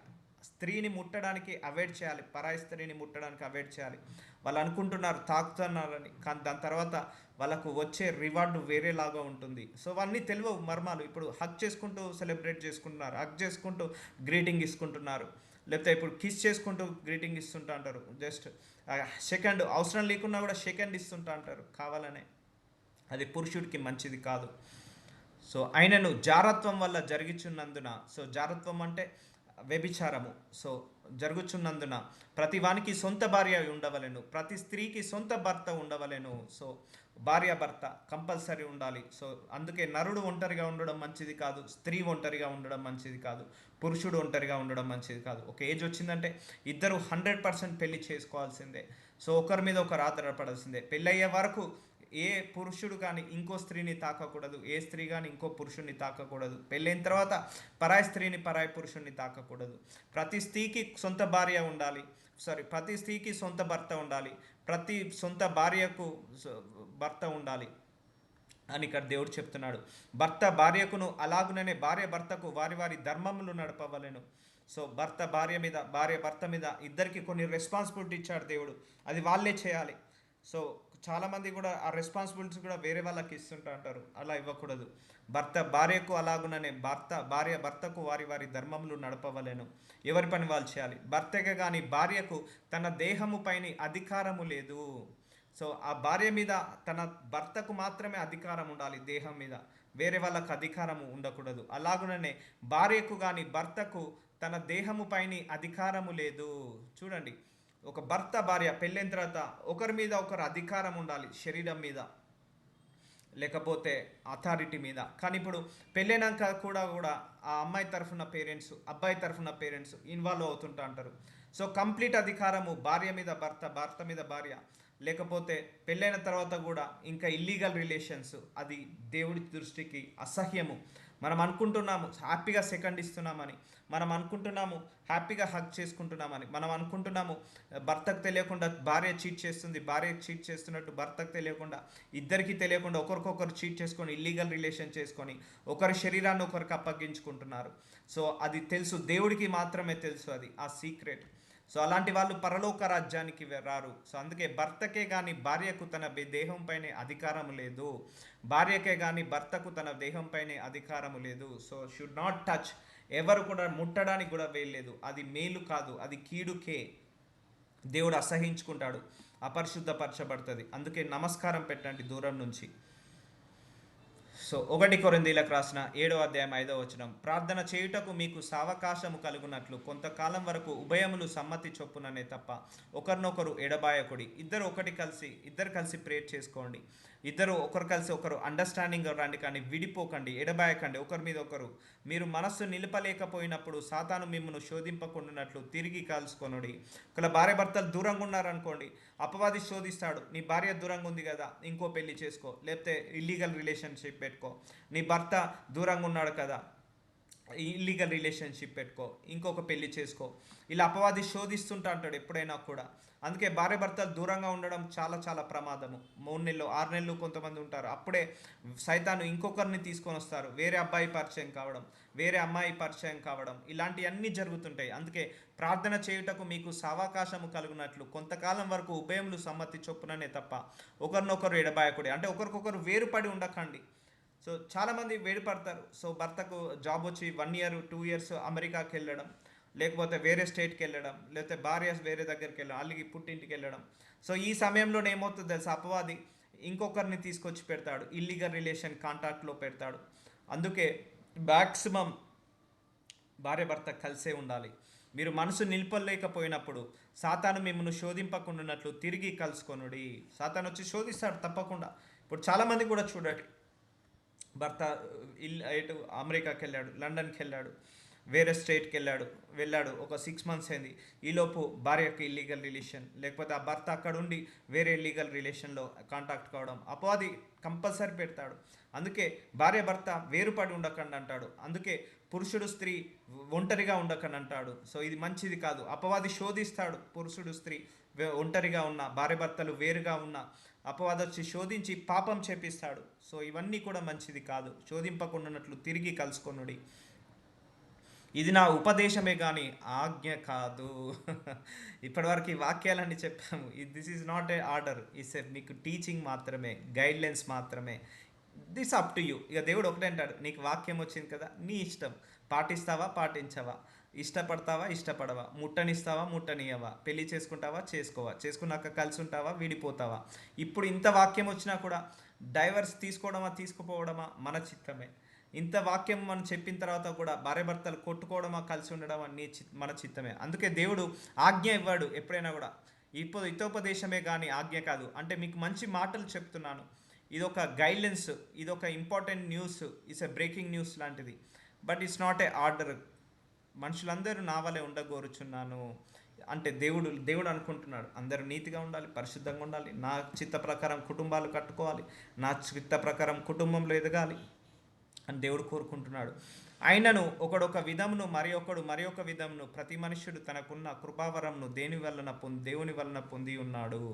Speaker 1: స్త్రీని ముట్టడానికి అవాయిడ్ చేయాలి, పరాయి స్త్రీని ముట్టడానికి అవాయిడ్ చేయాలి. వాళ్ళు అనుకుంటున్నారు తాకుతున్నారని, కానీ దాని తర్వాత వాళ్ళకు వచ్చే రివార్డు వేరేలాగా ఉంటుంది. సో అవన్నీ తెలియవు మర్మాలు. ఇప్పుడు హక్ చేసుకుంటూ సెలబ్రేట్ చేసుకుంటున్నారు, హక్ చేసుకుంటూ గ్రీటింగ్ ఇసుకుంటున్నారు, లేకపోతే ఇప్పుడు కిస్ చేసుకుంటూ గ్రీటింగ్ ఇస్తుంటా అంటారు. జస్ట్ సెకండ్ అవసరం లేకున్నా కూడా సెకండ్ ఇస్తుంటా అంటారు కావాలనే. అది పురుషుడికి మంచిది కాదు. సో ఆయనను జారత్వం వల్ల జరుగుచున్నందున, సో జారత్వం అంటే వ్యభిచారము. సో జరుగుచున్నందున ప్రతి వానికి సొంత భార్య ఉండవలెను, ప్రతి స్త్రీకి సొంత భర్త ఉండవలెను. సో భార్య భర్త కంపల్సరీ ఉండాలి. సో అందుకే నరుడు ఒంటరిగా ఉండడం మంచిది కాదు, స్త్రీ ఒంటరిగా ఉండడం మంచిది కాదు, పురుషుడు ఒంటరిగా ఉండడం మంచిది కాదు. ఒక ఏజ్ వచ్చిందంటే ఇద్దరు 100% పెళ్లి చేసుకోవాల్సిందే. సో ఒకరి మీద ఒకరు ఆధారపడాల్సిందే. పెళ్ళయ్యే వరకు ఏ పురుషుడు కానీ ఇంకో స్త్రీని తాకకూడదు, ఏ స్త్రీ కానీ ఇంకో పురుషుడిని తాకకూడదు. పెళ్ళైన తర్వాత పరాయి స్త్రీని, పరాయి పురుషుడిని తాకకూడదు. ప్రతి స్త్రీకి సొంత భార్య ఉండాలి, ప్రతి స్త్రీకి సొంత భర్త ఉండాలి, ప్రతి సొంత భార్యకు భర్త ఉండాలి అని ఇక్కడ దేవుడు చెప్తున్నాడు. భర్త భార్యకును, అలాగుననే భార్య భర్తకు వారి వారి ధర్మములు నడపవలెను. సో భర్త భార్య మీద, భార్య భర్త మీద ఇద్దరికి కొన్ని రెస్పాన్సిబిలిటీ ఇచ్చాడు దేవుడు, అది వాళ్ళే చేయాలి. సో చాలామంది కూడా ఆ రెస్పాన్సిబిలిటీస్ కూడా వేరే వాళ్ళకి ఇస్తుంటా అంటారు, అలా ఇవ్వకూడదు. భర్త భార్యకు, అలాగుననే భార్య భర్తకు వారి వారి ధర్మములు నడపవలెను. ఎవరి పని వాళ్ళు చేయాలి. భర్తగా కానీ భార్యకు తన దేహము పైన అధికారము లేదు. సో ఆ భార్య మీద తన భర్తకు మాత్రమే అధికారం ఉండాలి, దేహం మీద వేరే వాళ్ళకు అధికారము ఉండకూడదు. అలాగుననే భార్యకు కానీ భర్తకు తన దేహము పైన అధికారము లేదు. చూడండి, ఒక భర్త భార్య పెళ్ళైన తర్వాత ఒకరి మీద ఒకరు అధికారం ఉండాలి, శరీరం మీద లేకపోతే అథారిటీ మీద. కానీ ఇప్పుడు పెళ్ళైనాక కూడా ఆ అమ్మాయి తరఫున పేరెంట్స్, అబ్బాయి తరఫున పేరెంట్స్ ఇన్వాల్వ్ అవుతుంటా అంటారు. సో కంప్లీట్ అధికారము భార్య మీద భర్త, భర్త మీద భార్య. లేకపోతే పెళ్ళైన తర్వాత కూడా ఇంకా ఇల్లీగల్ రిలేషన్స్, అది దేవుడి దృష్టికి అసహ్యము. మనం అనుకుంటున్నాము హ్యాపీగా సెకండ్ ఇస్తున్నామని, మనం అనుకుంటున్నాము హ్యాపీగా హగ్ చేసుకుంటున్నామని, మనం అనుకుంటున్నాము భర్తకు తెలియకుండా భార్య చీట్ చేస్తుంది, భార్య చీట్ చేస్తున్నట్టు భర్తకు తెలియకుండా, ఇద్దరికి తెలియకుండా ఒకరికొకరు చీట్ చేసుకొని ఇల్లీగల్ రిలేషన్ చేసుకొని ఒకరి శరీరాన్ని ఒకరికి అప్పగించుకుంటున్నారు. సో అది తెలుసు, దేవుడికి మాత్రమే తెలుసు అది, ఆ సీక్రెట్. సో అలాంటి వాళ్ళు పరలోక రాజ్యానికి రారు. సో అందుకే భర్తకే కానీ భార్యకు తన దేహంపైనే అధికారం లేదు, భార్యకే కానీ భర్తకు తన దేహంపైనే అధికారము లేదు. సో షుడ్ నాట్ టచ్, ఎవరు కూడా ముట్టడానికి కూడా వేయలేదు. అది మేలు కాదు, అది కీడుకే. దేవుడు అసహించుకుంటాడు, అపరిశుద్ధపరచబడుతుంది. అందుకే నమస్కారం పెట్టండి దూరం నుంచి. సో 1 కొరింథీయులకు రాసిన 7వ అధ్యాయం 5వ వచనం, ప్రార్థన చేయుటకు మీకు సావకాశము కలుగునట్లు కొంతకాలం వరకు ఉభయములు సమ్మతి చొప్పుననే తప్ప ఒకరినొకరు ఎడబాయకుడి. ఇద్దరు కలిసి ప్రేయర్ చేసుకోండి. ఒకరు కలిసి ఒకరు అండర్స్టాండింగ్ రండి, కానీ విడిపోకండి, ఎడబాయకండి ఒకరి మీద ఒకరు. మీరు మనస్సు నిలపలేకపోయినప్పుడు సాతాను మిమ్మల్ని శోధింపకుండానట్లు తిరిగి కాల్చుకొనుడి. ఒకవేళ భార్య భర్తలు దూరంగా ఉన్నారనుకోండి, అపవాది శోధిస్తాడు. నీ భార్య దూరంగా ఉంది కదా, ఇంకో పెళ్లి చేసుకో, లేకపోతే ఇల్లీగల్ రిలేషన్షిప్ పెట్టుకో. నీ భర్త దూరంగా ఉన్నాడు కదా, ఇల్లీగల్ రిలేషన్షిప్ పెట్టుకో, ఇంకొక పెళ్లి చేసుకో. ఇలా అపవాది శోధిస్తుంటా అంటాడు ఎప్పుడైనా కూడా. అందుకే భార్య భర్తలు దూరంగా ఉండడం చాలా చాలా ప్రమాదము. 3 నెలలు 6 నెలలు కొంతమంది ఉంటారు. అప్పుడే సైతాను ఇంకొకరిని తీసుకొని వస్తారు. వేరే అబ్బాయి పరిచయం కావడం, వేరే అమ్మాయి పరిచయం కావడం, ఇలాంటివన్నీ జరుగుతుంటాయి. అందుకే ప్రార్థన చేయుటకు మీకు సావకాశము కలుగునట్లు కొంతకాలం వరకు ఉభయములు సమ్మతి చొప్పుననే తప్ప ఒకరినొకరు ఎడబాయకుడి. అంటే ఒకరికొకరు వేరుపడి ఉండకండి. సో చాలామంది వేడిపడతారు. సో భర్తకు జాబ్ వచ్చి 1 ఇయర్ 2 ఇయర్స్ అమెరికాకి వెళ్ళడం, లేకపోతే వేరే స్టేట్కి వెళ్ళడం, లేకపోతే భార్య వేరే దగ్గరికి వెళ్ళడం, అల్లికి పుట్టింటికి వెళ్ళడం. సో ఈ సమయంలోనే ఏమవుతుంది తెలుసా, అపవాది ఇంకొకరిని తీసుకొచ్చి పెడతాడు, ఇల్లీగల్ రిలేషన్ కాంటాక్ట్లో పెడతాడు. అందుకే మ్యాక్సిమం భార్య భర్త కలిసే ఉండాలి. మీరు మనసు నిలపలేకపోయినప్పుడు సాతాను మిమ్మల్ని శోధింపకుండానట్లు తిరిగి కలుసుకొనుడి. సాతాను వచ్చి శోధిస్తాడు తప్పకుండా. ఇప్పుడు చాలామంది కూడా చూడండి, భర్త ఎటు అమెరికాకి వెళ్ళాడు, లండన్కి వెళ్ళాడు, వేరే స్టేట్కి వెళ్ళాడు, ఒక 6 మంత్స్ అయింది. ఈలోపు భార్యకి ఇల్లీగల్ రిలేషన్, లేకపోతే ఆ భర్త అక్కడ ఉండి వేరే ఇల్లీగల్ రిలేషన్లో కాంటాక్ట్ కావడం అపవాది కంపల్సరీ పెడతాడు. అందుకే భార్య భర్త వేరుపడి ఉండకండి అంటాడు. అందుకే పురుషుడు స్త్రీ ఒంటరిగా ఉండకండి అంటాడు. సో ఇది మంచిది కాదు. అపవాది శోధిస్తాడు. పురుషుడు స్త్రీ ఒంటరిగా ఉన్న, భార్య భర్తలు వేరుగా ఉన్న అపవాది వచ్చి శోధించి పాపం చేపిస్తాడు. సో ఇవన్నీ కూడా మంచిది కాదు. శోధింపకుండానట్లు తిరిగి కలుసుకొనుడి. ఇది నా ఉపదేశమే కానీ ఆజ్ఞ కాదు. ఇప్పటివరకు ఈ వాక్యాలన్నీ చెప్పాము. This is not a order, it's మీకు టీచింగ్ మాత్రమే, గైడ్లైన్స్ మాత్రమే. This up to you. ఇక దేవుడు ఒకటే అంటాడు, నీకు వాక్యం వచ్చింది కదా, నీ ఇష్టం, పాటిస్తావా పాటించవా, ఇష్టపడతావా ఇష్టపడవా, ముట్టనిస్తావా ముట్టనియవా, పెళ్లి చేసుకుంటావా చేసుకోవా, చేసుకున్నాక కలిసి ఉంటావా విడిపోతావా. ఇప్పుడు ఇంత వాక్యం వచ్చినా కూడా డైవర్స్ తీసుకోవడమా తీసుకుపోవడమా మన చిత్తమే. ఇంత వాక్యం మనం చెప్పిన తర్వాత కూడా భార్య భర్తలు కొట్టుకోవడమా కలిసి ఉండడమా మన చిత్తమే. అందుకే దేవుడు ఆజ్ఞ ఇవ్వాడు ఎప్పుడైనా కూడా. ఇప్పుడు హితోపదేశమే కానీ ఆజ్ఞ కాదు. అంటే మీకు మంచి మాటలు చెప్తున్నాను, ఇదొక గైడ్లైన్స్, ఇదొక important news, it's a breaking news లాంటిది. But it's not a order. మనుషులందరూ నా వలె ఉండగోరుచున్నాను అంటే దేవుడు అనుకుంటున్నాడు అందరూ నీతిగా ఉండాలి, పరిశుద్ధంగా ఉండాలి, నా చిత్త ప్రకారం కుటుంబాలు కట్టుకోవాలి, నా చిత్త ప్రకారం కుటుంబంలో ఎదగాలి అని దేవుడు కోరుకుంటున్నాడు. అయినను ఒకడొక విధమును మరి ఒక విధమును ప్రతి మనుష్యుడు తనకున్న కృపావరంను దేవుని వలన పొంది ఉన్నాడు.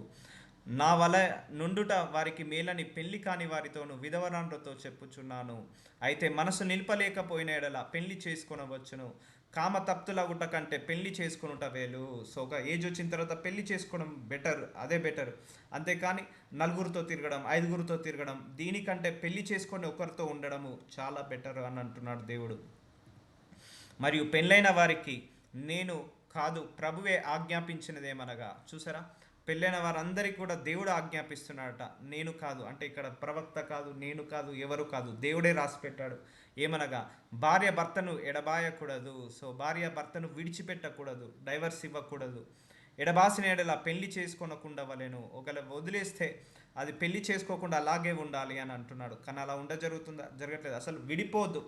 Speaker 1: నా వల నుండుట వారికి మేలని పెళ్లి కాని వారితోను విధవరాండ్రతో చెప్పుచున్నాను. అయితే మనసు నిలపలేకపోయిన ఎడల పెళ్లి చేసుకొనవచ్చును. కామ తప్తులగుట కంటే పెళ్లి చేసుకునుట వేలు. సో ఒక ఏజ్ వచ్చిన తర్వాత పెళ్లి చేసుకోవడం బెటర్, అదే బెటర్. అంతేకాని నలుగురితో తిరగడం, 5గురితో తిరగడం, దీనికంటే పెళ్లి చేసుకొని ఒకరితో ఉండడము చాలా బెటర్ అని అంటున్నాడు దేవుడు. మరియు పెళ్ళైన వారికి నేను కాదు ప్రభువే ఆజ్ఞాపించినదేమనగా, చూసారా, పెళ్ళైన వారందరికీ కూడా దేవుడు ఆజ్ఞాపిస్తున్నాడట. నేను కాదు అంటే ఇక్కడ ప్రవక్త కాదు, నేను కాదు, ఎవరు కాదు, దేవుడే రాసి పెట్టాడు. ఏమనగా భార్య భర్తను ఎడబాయకూడదు. సో భార్య భర్తను విడిచిపెట్టకూడదు, డైవర్స్ ఇవ్వకూడదు. ఎడబాసిన ఎడల పెళ్లి చేసుకోనకుండా వలెను. ఒకవేళ వదిలేస్తే అది పెళ్లి చేసుకోకుండా అలాగే ఉండాలి అని అంటున్నాడు. కానీ అలా జరగట్లేదు. అసలు విడిపోద్దు.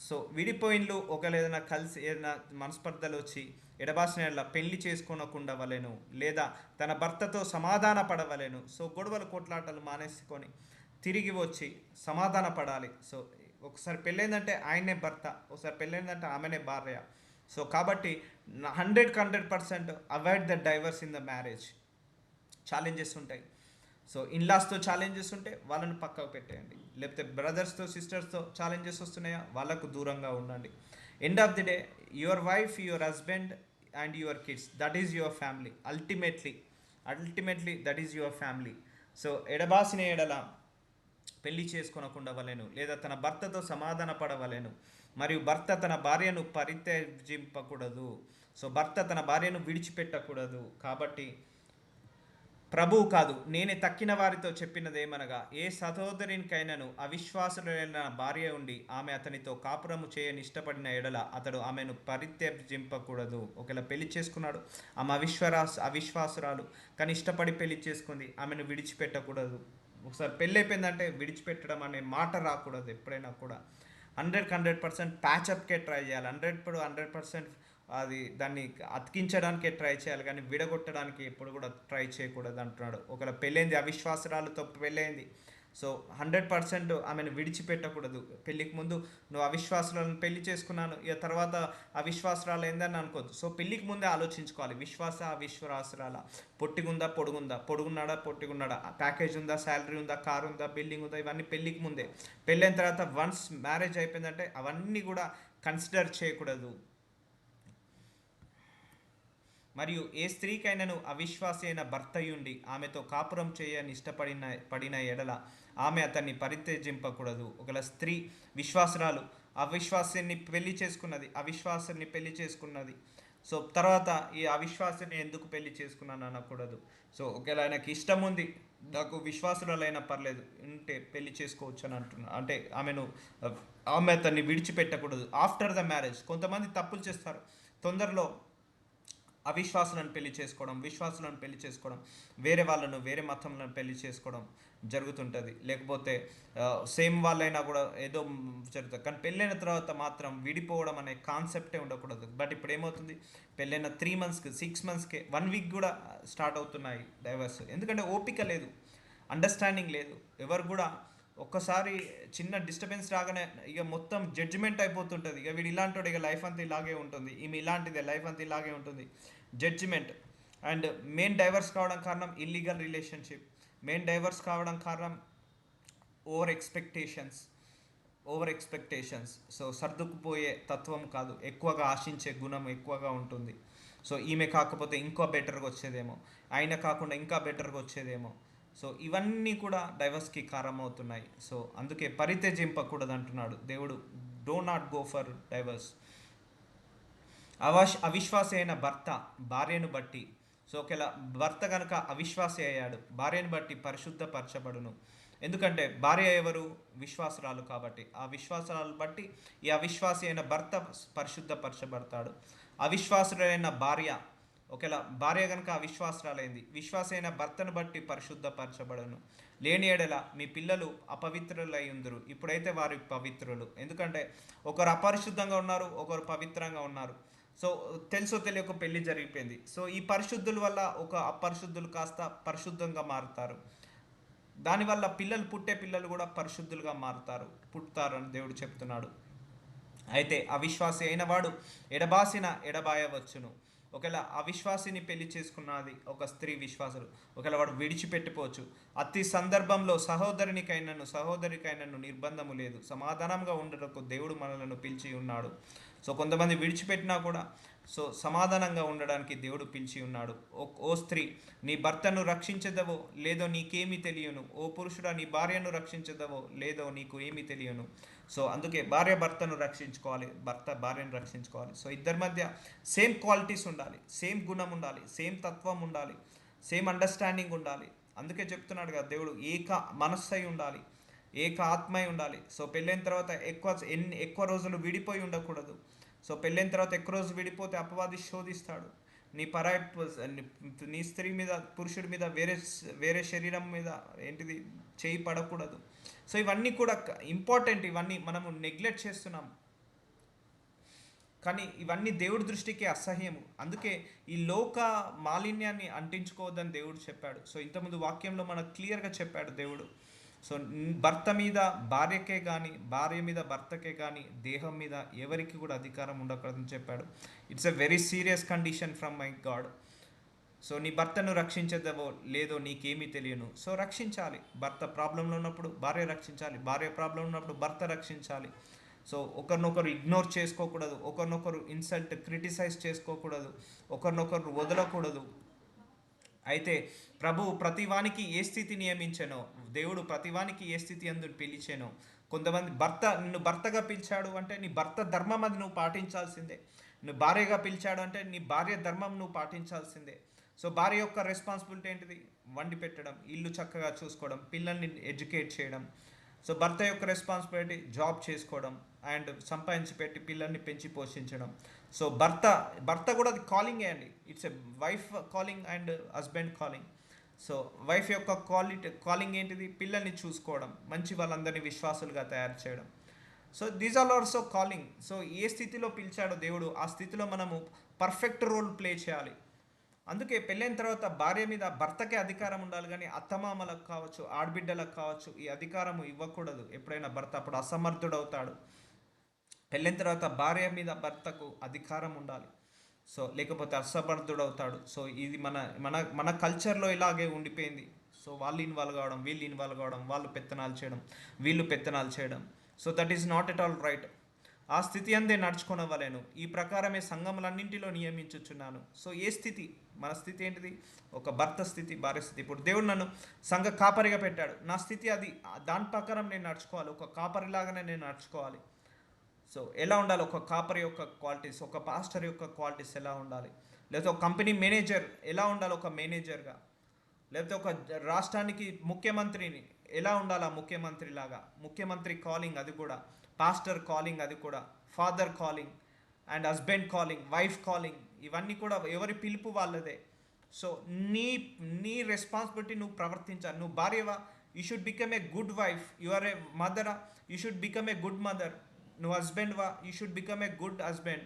Speaker 1: సో విడిపోయిన్లు ఒకవేళ ఏదైనా కలిసి ఏదైనా మనస్పర్ధలు వచ్చి ఎడబాసిన పెళ్లి చేసుకోనకుండా వలెను, లేదా తన భర్తతో సమాధాన పడవలెను. సో గొడవలు కొట్లాటలు మానేసుకొని తిరిగి వచ్చి సమాధాన పడాలి. సో ఒకసారి పెళ్ళైందంటే ఆయనే భర్త, ఒకసారి పెళ్ళైందంటే ఆమెనే భార్య. సో కాబట్టి 100% avoid the divorce in the marriage. Challenges ఉంటాయి. సో ఇన్లాస్తో ఛాలెంజెస్ ఉంటే వాళ్ళని పక్కకు పెట్టేయండి, లేకపోతే బ్రదర్స్తో సిస్టర్స్తో ఛాలెంజెస్ వస్తున్నాయా వాళ్ళకు దూరంగా ఉండండి. End of the day your wife, your husband and your kids, that is your family. Ultimately that is your family. So ఎడబాసిన ఎడల పెళ్లి చేసుకొనకుండా వలెను, లేదా తన భర్తతో సమాధాన పడవలెను. మరియు భర్త తన భార్యను పరిత్యజింపకూడదు. సో భర్త తన భార్యను విడిచిపెట్టకూడదు. కాబట్టి ప్రభువు కాదు, నేనే తక్కిన వారితో చెప్పినదేమనగా, ఏ సహోదరునికైనను అవిశ్వాసులైన భార్య ఉండి ఆమె అతనితో కాపురము చేయని ఇష్టపడిన ఎడల అతడు ఆమెను పరిత్యజింపకూడదు. ఒకవేళ పెళ్లి చేసుకున్నాడు, ఆమె అవిశ్వాసురాలు, కానీ ఇష్టపడి పెళ్లి చేసుకుంది, ఆమెను విడిచిపెట్టకూడదు. ఒకసారి పెళ్ళి అయిపోయిందంటే విడిచిపెట్టడం అనే మాట రాకూడదు ఎప్పుడైనా కూడా. 100% ప్యాచప్కే ట్రై చేయాలి. 100% అది దాన్ని అతికించడానికే ట్రై చేయాలి, కానీ విడగొట్టడానికి ఎప్పుడు కూడా ట్రై చేయకూడదు అంటున్నాడు. ఒకవేళ పెళ్ళైంది, అవిశ్వాసరాలతో పెళ్ళైంది, సో 100% ఆమెను విడిచిపెట్టకూడదు. పెళ్ళికి ముందు నువ్వు అవిశ్వాసులను పెళ్లి చేసుకున్నాను, ఇక తర్వాత అవిశ్వాసరాలు ఏందని అనుకోవద్దు. సో పెళ్ళికి ముందే ఆలోచించుకోవాలి, అవిశ్వాసరాల, పొట్టిగుందా పొడుగుందా, పొడుగున్నాడా పొట్టిగున్నాడా, ప్యాకేజ్ ఉందా, శాలరీ ఉందా, కార్ ఉందా, బిల్డింగ్ ఉందా, ఇవన్నీ పెళ్ళికి ముందే. పెళ్ళైన తర్వాత వన్స్ మ్యారేజ్ అయిపోయిందంటే అవన్నీ కూడా కన్సిడర్ చేయకూడదు. మరియు ఏ స్త్రీకైనను అవిశ్వాసి అయిన భర్తయుండి ఆమెతో కాపురం చేయని పడిన ఎడల ఆమె అతన్ని పరిత్యజింపకూడదు. ఒకవేళ స్త్రీ విశ్వాసరాలు అవిశ్వాసాన్ని పెళ్లి చేసుకున్నది, సో తర్వాత ఈ అవిశ్వాసాన్ని ఎందుకు పెళ్లి చేసుకున్నాను అనకూడదు. సో ఒకవేళ ఆయనకి ఇష్టం ఉంది, నాకు విశ్వాసురాలైనా పర్లేదు ఉంటే పెళ్లి చేసుకోవచ్చు అని అంటున్నా, అంటే ఆమె అతన్ని విడిచిపెట్టకూడదు ఆఫ్టర్ ద మ్యారేజ్. కొంతమంది తప్పులు చేస్తారు, తొందరలో విశ్వాసులను పెళ్లి చేసుకోవడం, వేరే వాళ్ళను, వేరే మతంలను పెళ్లి చేసుకోవడం జరుగుతుంటుంది. లేకపోతే సేమ్ వాళ్ళైనా కూడా ఏదో జరుగుతుంది, కానీ పెళ్ళైన తర్వాత మాత్రం విడిపోవడం అనే కాన్సెప్టే ఉండకూడదు. బట్ ఇప్పుడు ఏమవుతుంది, పెళ్ళైన 3 monthsకి, 6 monthsకే, 1 week కూడా స్టార్ట్ అవుతున్నాయి డైవర్స్. ఎందుకంటే ఓపిక లేదు, అండర్స్టాండింగ్ లేదు. ఎవరు కూడా ఒక్కసారి చిన్న డిస్టర్బెన్స్ రాగానే ఇక మొత్తం జడ్జిమెంట్ అయిపోతుంటుంది. ఇక వీడు ఇలాంటి, ఇక లైఫ్ అంతా ఇలాగే ఉంటుంది, ఈమె ఇలాంటిదే, లైఫ్ అంతా ఇలాగే ఉంటుంది, జడ్జిమెంట్. అండ్ మెయిన్ డైవర్స్ కావడం కారణం ఇల్లీగల్ రిలేషన్షిప్. మెయిన్ డైవర్స్ కావడం కారణం ఓవర్ ఎక్స్పెక్టేషన్స్. సో సర్దుకుపోయే తత్వం కాదు, ఎక్కువగా ఆశించే గుణం ఎక్కువగా ఉంటుంది. సో ఈమె కాకపోతే ఇంకో బెటర్గా వచ్చేదేమో, ఆయన కాకుండా ఇంకా బెటర్గా వచ్చేదేమో. సో ఇవన్నీ కూడా డైవర్స్కి కారణమవుతున్నాయి. సో అందుకే పరిత్యజింపకూడదు అంటున్నాడు దేవుడు. Do not go for divorce. అవిశ్వాసి అయిన భర్త భార్యను బట్టి, సో ఒకవేళ భర్త కనుక అవిశ్వాసి అయ్యాడు, భార్యను బట్టి పరిశుద్ధపరచబడును. ఎందుకంటే భార్య ఎవరు, విశ్వాసరాలు, కాబట్టి ఆ విశ్వాసరాలు బట్టి ఈ అవిశ్వాసి అయిన భర్త పరిశుద్ధపరచబడతాడు. అవిశ్వాసుడైన భార్య, ఒకవేళ భార్య కనుక అవిశ్వాసరాలైంది, విశ్వాసైన భర్తను బట్టి పరిశుద్ధపరచబడను. లేని ఎడల మీ పిల్లలు అపవిత్రులై ఉందరు, ఇప్పుడైతే వారు పవిత్రులు. ఎందుకంటే ఒకరు అపరిశుద్ధంగా ఉన్నారు, ఒకరు పవిత్రంగా ఉన్నారు. సో తెలుసో తెలియక పెళ్లి జరిగిపోయింది. సో ఈ పరిశుద్ధుల వల్ల ఒక అపరిశుద్ధులు కాస్త పరిశుద్ధంగా మారుతారు. దానివల్ల పుట్టే పిల్లలు కూడా పరిశుద్ధులుగా పుడతారని దేవుడు చెప్తున్నాడు. అయితే అవిశ్వాసి అయిన వాడు ఎడబాయవచ్చును. ఒకవేళ అవిశ్వాసిని పెళ్లి చేసుకున్నది ఒక స్త్రీ విశ్వాసులు, ఒకవేళ వాడు విడిచిపెట్టిపోవచ్చు. అతి సందర్భంలో సహోదరికైనను నిర్బంధము లేదు, సమాధానంగా ఉండటకు దేవుడు మనలను పిలిచి ఉన్నాడు. సో కొంతమంది విడిచిపెట్టినా కూడా సో సమాధానంగా ఉండడానికి దేవుడు పిలిచి ఉన్నాడు. ఓ స్త్రీ, నీ భర్తను రక్షించదవో లేదో నీకేమీ తెలియను. ఓ పురుషుడా, నీ భార్యను రక్షించదవో లేదో నీకు ఏమీ తెలియను. సో అందుకే భార్య భర్తను రక్షించుకోవాలి, భర్త భార్యను రక్షించుకోవాలి. సో ఇద్దరి మధ్య సేమ్ క్వాలిటీస్ ఉండాలి, సేమ్ గుణం ఉండాలి, సేమ్ తత్వం ఉండాలి, సేమ్ అండర్స్టాండింగ్ ఉండాలి. అందుకే చెప్తున్నాడు కదా దేవుడు, ఏక మనస్సై ఉండాలి, ఏక ఆత్మై ఉండాలి. సో పెళ్ళైన తర్వాత ఎక్కువ రోజులు విడిపోయి ఉండకూడదు. సో పెళ్ళైన తర్వాత ఎక్కువ రోజు విడిపోతే అపవాది శోధిస్తాడు. నీ స్త్రీ మీద, పురుషుడి మీద, వేరే శరీరం మీద చేయి పడకూడదు. సో ఇవన్నీ కూడా ఇంపార్టెంట్, ఇవన్నీ మనము నెగ్లెక్ట్ చేస్తున్నాం, కానీ ఇవన్నీ దేవుడి దృష్టికి అసహ్యము. అందుకే ఈ లోక మాలిన్యాన్ని అంటించుకోవద్దని దేవుడు చెప్పాడు. సో ఇంతకుముందు వాక్యంలో మనకు క్లియర్గా చెప్పాడు దేవుడు. సో భర్త మీద భార్యకే కానీ, భార్య మీద భర్తకే కానీ, దేహం మీద ఎవరికి కూడా అధికారం ఉండకూడదని చెప్పాడు. It's a very serious condition from my God. So నీ భర్తను రక్షించదవో లేదో నీకేమీ తెలియను. సో రక్షించాలి. భర్త ప్రాబ్లంలో ఉన్నప్పుడు భార్య రక్షించాలి, భార్య ప్రాబ్లం ఉన్నప్పుడు భర్త రక్షించాలి. సో ఒకరినొకరు ఇగ్నోర్ చేసుకోకూడదు, ఒకరినొకరు క్రిటిసైజ్ చేసుకోకూడదు, ఒకరినొకరు వదలకూడదు. అయితే ప్రభువు ప్రతివానికి ఏ స్థితి నియమించానో, దేవుడు ప్రతివానికి ఏ స్థితి అందు పిలిచానో, కొంతమంది నిన్ను భర్తగా పిలిచాడు అంటే నీ భర్త ధర్మం అది నువ్వు పాటించాల్సిందే. నువ్వు భార్యగా పిలిచాడు అంటే నీ భార్య ధర్మం నువ్వు పాటించాల్సిందే. సో భార్య యొక్క రెస్పాన్సిబిలిటీ ఏంటిది? వండి పెట్టడం, ఇల్లు చక్కగా చూసుకోవడం, పిల్లల్ని ఎడ్యుకేట్ చేయడం. సో భర్త యొక్క రెస్పాన్సిబిలిటీ జాబ్ చేసుకోవడం అండ్ సంపాదించి పెట్టి పిల్లల్ని పెంచి పోషించడం. సో భర్త కూడా అది కాలింగే అండి. It's a wife calling and husband calling. So wife యొక్క కాలింగ్ ఏంటిది? పిల్లల్ని చూసుకోవడం, మంచి వాళ్ళందరినీ విశ్వాసులుగా తయారు చేయడం. So these are also calling. So ఏ స్థితిలో పిలిచాడో దేవుడు, ఆ స్థితిలో మనము పర్ఫెక్ట్ రోల్ ప్లే చేయాలి. అందుకే పెళ్ళైన తర్వాత భార్య మీద భర్తకే అధికారం ఉండాలి, కానీ అత్తమామలకు కావచ్చు, ఆడబిడ్డలకు కావచ్చు ఈ అధికారం ఇవ్వకూడదు. ఎప్పుడైనా భర్త అప్పుడు అసమర్థుడవుతాడు. పెళ్ళైన తర్వాత భార్య మీద భర్తకు అధికారం ఉండాలి. సో లేకపోతే అసమర్థుడవుతాడు. సో ఇది మన మన మన కల్చర్లో ఇలాగే ఉండిపోయింది. సో వాళ్ళు ఇన్వాల్వ్ కావడం, వీళ్ళు ఇన్వాల్వ్ కావడం, వాళ్ళు పెత్తనాలు చేయడం, వీళ్ళు పెత్తనాలు చేయడం. So that is not at all right. ఆ స్థితి అందే నడుచుకొనవలెను, ఈ ప్రకారమే సంఘములన్నింటిలో నియమించుచున్నాను. సో ఏ స్థితి? మన స్థితి ఏంటిది? ఒక భర్త స్థితి, భార్య స్థితి. ఇప్పుడు దేవుడు నన్ను సంఘ కాపరిగా పెట్టాడు, నా స్థితి అది. దాని ప్రకారం నేను నడుచుకోవాలి, ఒక కాపరిలాగానే నేను నడుచుకోవాలి. సో ఎలా ఉండాలి ఒక కాపరి యొక్క క్వాలిటీస్, ఒక పాస్టర్ యొక్క క్వాలిటీస్ ఎలా ఉండాలి, లేకపోతే ఒక కంపెనీ మేనేజర్ ఎలా ఉండాలి ఒక మేనేజర్గా, లేకపోతే ఒక రాష్ట్రానికి ముఖ్యమంత్రిని ఎలా ఉండాలి ఆ ముఖ్యమంత్రి లాగా. ముఖ్యమంత్రి కాలింగ్ అది కూడా, పాస్టర్ కాలింగ్ అది కూడా, father calling and husband calling, wife calling, ఇవన్నీ కూడా ఎవరి పిలుపు వాళ్ళదే. సో నీ నీ రెస్పాన్సిబిలిటీ నువ్వు ప్రవర్తించాలి. నువ్వు భార్యవా, you should become a good wife. You are a మదరా, you should become a good mother. నువ్వు హస్బెండ్వా, you should become a good husband.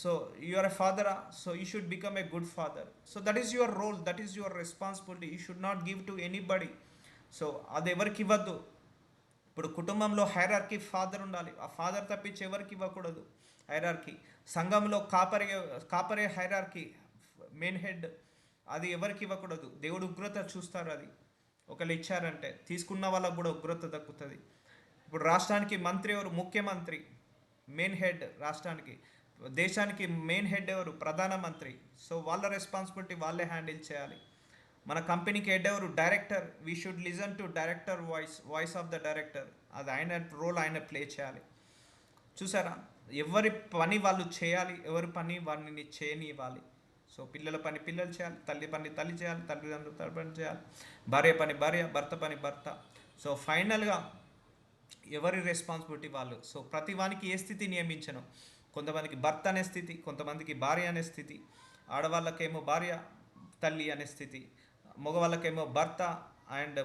Speaker 1: So you are a ఫాదరా, so you should become a good father. So that is your role, that is your responsibility. You should not give to anybody. So అది ఎవరికి ఇవ్వద్దు. ఇప్పుడు కుటుంబంలో hierarchy father ఉండాలి, ఆ father తప్పించి ఎవరికి ఇవ్వకూడదు హైరార్కీ. సంఘంలో కాపరే హైరార్కీ, మెయిన్ హెడ్, అది ఎవరికి ఇవ్వకూడదు. దేవుడు ఉగ్రత చూస్తారు. అది ఒకళ్ళు ఇచ్చారంటే తీసుకున్న వాళ్ళకు కూడా ఉగ్రత దక్కుతుంది. ఇప్పుడు రాష్ట్రానికి మంత్రి ఎవరు? ముఖ్యమంత్రి, మెయిన్ హెడ్. రాష్ట్రానికి, దేశానికి మెయిన్ హెడ్ ఎవరు? ప్రధానమంత్రి. సో వాళ్ళ రెస్పాన్సిబిలిటీ వాళ్ళే హ్యాండిల్ చేయాలి. మన కంపెనీకి హెడ్ ఎవరు? Director. We should listen to director voice of the director. అది ఆయన రోల్, ఆయన ప్లే చేయాలి. చూసారా, ఎవరి పని వాళ్ళు చేయాలి, ఎవరి పని వారిని చేయనివ్వాలి. సో పిల్లల పని పిల్లలు చేయాలి, తల్లి పని తల్లి చేయాలి, తల్లిదండ్రులు తల్లి పని చేయాలి, భార్య పని భార్య, భర్త పని భర్త. సో ఫైనల్గా ఎవరి రెస్పాన్సిబిలిటీ వాళ్ళు. సో ప్రతి వానికి ఏ స్థితి నియమించను. కొంతమందికి భర్త అనే స్థితి, కొంతమందికి భార్య అనే స్థితి, ఆడవాళ్ళకేమో భార్య తల్లి అనే స్థితి, మగవాళ్ళకేమో భర్త అండ్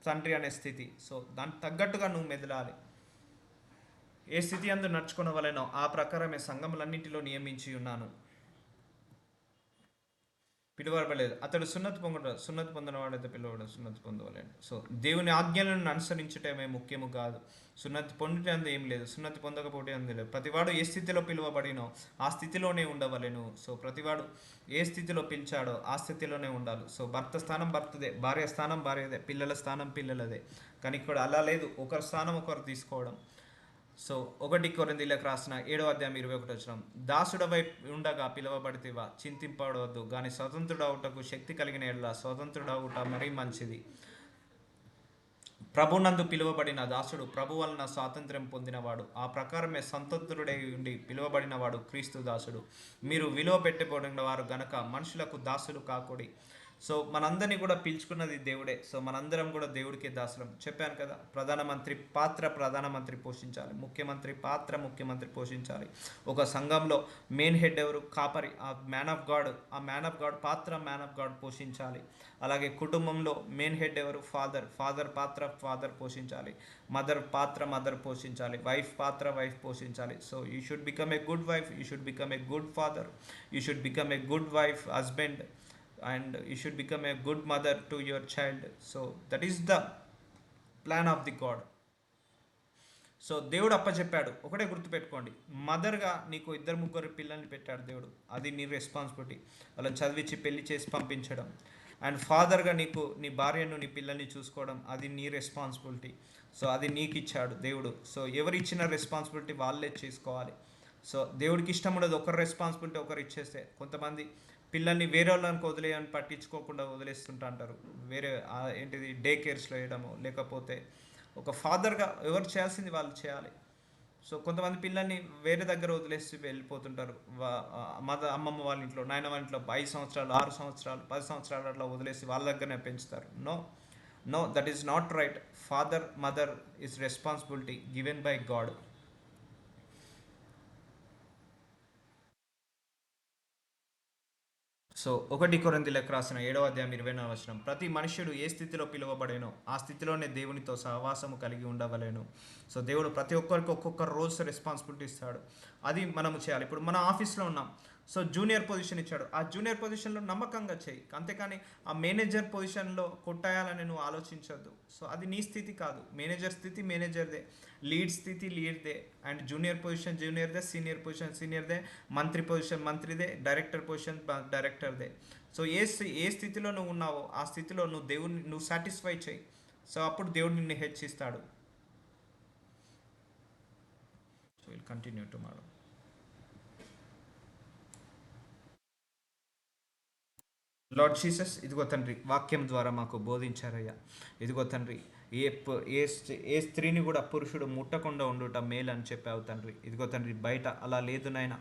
Speaker 1: తండ్రి అనే స్థితి. సో దానికి తగ్గట్టుగా నువ్వు మెదలాలి. ఏ స్థితి అందు నడుచుకునవలెనో ఆ ప్రకారమే సంఘములన్నింటిలో నియమించి ఉన్నాను. పిలువబడలేదు అతడు సున్నతి పొందినవాడైతే పిలువబడ సున్నతి పొందవలేడు. సో దేవుని ఆజ్ఞలను అనుసరించటమే ముఖ్యము కాదు. సున్నతి పొందుటే అందు ఏం లేదు, సున్నతి పొందకపోతే అందు లేదు. ప్రతివాడు ఏ స్థితిలో పిలువబడినో ఆ స్థితిలోనే ఉండవలెను. సో ప్రతివాడు ఏ స్థితిలో పిలిచాడో ఆ స్థితిలోనే ఉండాలి. సో భర్త స్థానం భర్తదే, భార్య స్థానం భార్యదే, పిల్లల స్థానం పిల్లలదే. కానీ ఇక్కడ అలా లేదు, ఒకరి స్థానం ఒకరు తీసుకోవడం. సో 1 కొరింథీయులకు రాసిన 7వ అధ్యాయం 21 దాసుడవై ఉండగా పిలువబడితివా, చింతింపడవద్దు కానీ స్వతంత్రుడవుటకు శక్తి కలిగిన ఎడల స్వతంత్రుడవుట మరీ మంచిది. ప్రభునందు పిలువబడిన దాసుడు ప్రభు వలన స్వాతంత్ర్యం పొందినవాడు. ఆ ప్రకారమే స్వతంత్రుడై ఉండి పిలువబడినవాడు క్రీస్తు దాసుడు. మీరు విలువ పెట్టబడిన వారు గనక మనుషులకు దాసులు కాకూడి. సో మనందరినీ కూడా పిలుచుకున్నది దేవుడే. సో మనందరం కూడా దేవుడికే దాసులం. చెప్పాను కదా, ప్రధానమంత్రి పోషించాలి, ముఖ్యమంత్రి పాత్ర ముఖ్యమంత్రి పోషించాలి. ఒక సంఘంలో మెయిన్ హెడ్ ఎవరు? కాపరి, ఆ మ్యాన్ ఆఫ్ గాడ్ పాత్ర మ్యాన్ ఆఫ్ గాడ్ పోషించాలి. అలాగే కుటుంబంలో మెయిన్ హెడ్ ఎవరు? ఫాదర్ పాత్ర ఫాదర్ పోషించాలి, మదర్ పోషించాలి, వైఫ్ పాత్ర వైఫ్ పోషించాలి. So you should become a good wife, you should become a good father, you should become a good wife husband, and you should become a good mother to your child. So that is the plan of the God. So దేవుడు అప్పచెప్పాడు. ఒకటే గుర్తుపెట్టుకోండి, మదర్గా నీకు 2-3 పిల్లల్ని పెట్టాడు దేవుడు, అది నీ responsibility. వాళ్ళని చదివించి పెళ్లి చేసి పంపించడం. అండ్ ఫాదర్గా నీకు నీ భార్యను నీ పిల్లల్ని చూసుకోవడం, అది నీ రెస్పాన్సిబిలిటీ. సో అది నీకు ఇచ్చాడు దేవుడు. సో ఎవరు ఇచ్చిన రెస్పాన్సిబిలిటీ వాళ్ళే చేసుకోవాలి. సో దేవుడికి ఇష్టం ఉండదు ఒకరు రెస్పాన్సిబిలిటీ ఒకరు ఇచ్చేస్తే. కొంతమంది పిల్లల్ని వేరే వాళ్ళని వదిలేయని పట్టించుకోకుండా వదిలేస్తుంటా అంటారు. వేరే డే కేర్స్లో వేయడము, లేకపోతే ఒక ఫాదర్గా ఎవరు చేయాల్సింది వాళ్ళు చేయాలి. సో కొంతమంది పిల్లల్ని వేరే దగ్గర వదిలేసి వెళ్ళిపోతుంటారు. అమ్మమ్మ వాళ్ళ ఇంట్లో, నాయన వాళ్ళ ఇంట్లో 5 సంవత్సరాలు, 6 సంవత్సరాలు, 10 సంవత్సరాలు అట్లా వదిలేసి వాళ్ళ దగ్గరనే పెంచుతారు. No, no, that is not right. Father mother is responsibility given by God. So 1 కొరింథీయులకు రాసిన 7వ అధ్యాయం 24వ వచనం, ప్రతి మనుష్యుడు ఏ స్థితిలో పిలువబడేనో ఆ స్థితిలోనే దేవునితో సహవాసము కలిగి ఉండవలేను. సో దేవుడు ప్రతి ఒక్కరికి ఒక్కొక్క రోల్స్ రెస్పాన్సిబిలిటీ ఇస్తాడు, అది మనము చేయాలి. ఇప్పుడు మన ఆఫీస్లో ఉన్నాం, సో జూనియర్ పొజిషన్ ఇచ్చాడు, ఆ జూనియర్ పొజిషన్లో నమ్మకంగా చేయి, అంతేకాని ఆ మేనేజర్ పొజిషన్లో కొట్టాయాలని నువ్వు ఆలోచించొద్దు. సో అది నీ స్థితి కాదు, మేనేజర్ స్థితి మేనేజర్దే, లీడ్ స్థితి లీడ్దే, అండ్ జూనియర్ పొజిషన్ జూనియర్దే, సీనియర్ పొజిషన్ సీనియర్దే, మంత్రి పొజిషన్ మంత్రిదే, డైరెక్టర్ పొజిషన్ డైరెక్టర్దే. సో ఏ స్థితిలో నువ్వు ఉన్నావో ఆ స్థితిలో నువ్వు దేవుని నువ్వు సాటిస్ఫై చేయి. సో అప్పుడు దేవుడు నిన్ను హెచ్చిస్తాడు. So will continue tomorrow. Lord Jesus, ఇదిగో తండ్రి, వాక్యం ద్వారా మాకు బోధించారయ్యా. ఇదిగో తండ్రి, ఏ స్త్రీని కూడా పురుషుడు ముట్టకుండా ఉండుట మేలు అని చెప్పావు తండ్రి. ఇదిగో తండ్రి, బయట అలా లేదు నాయన,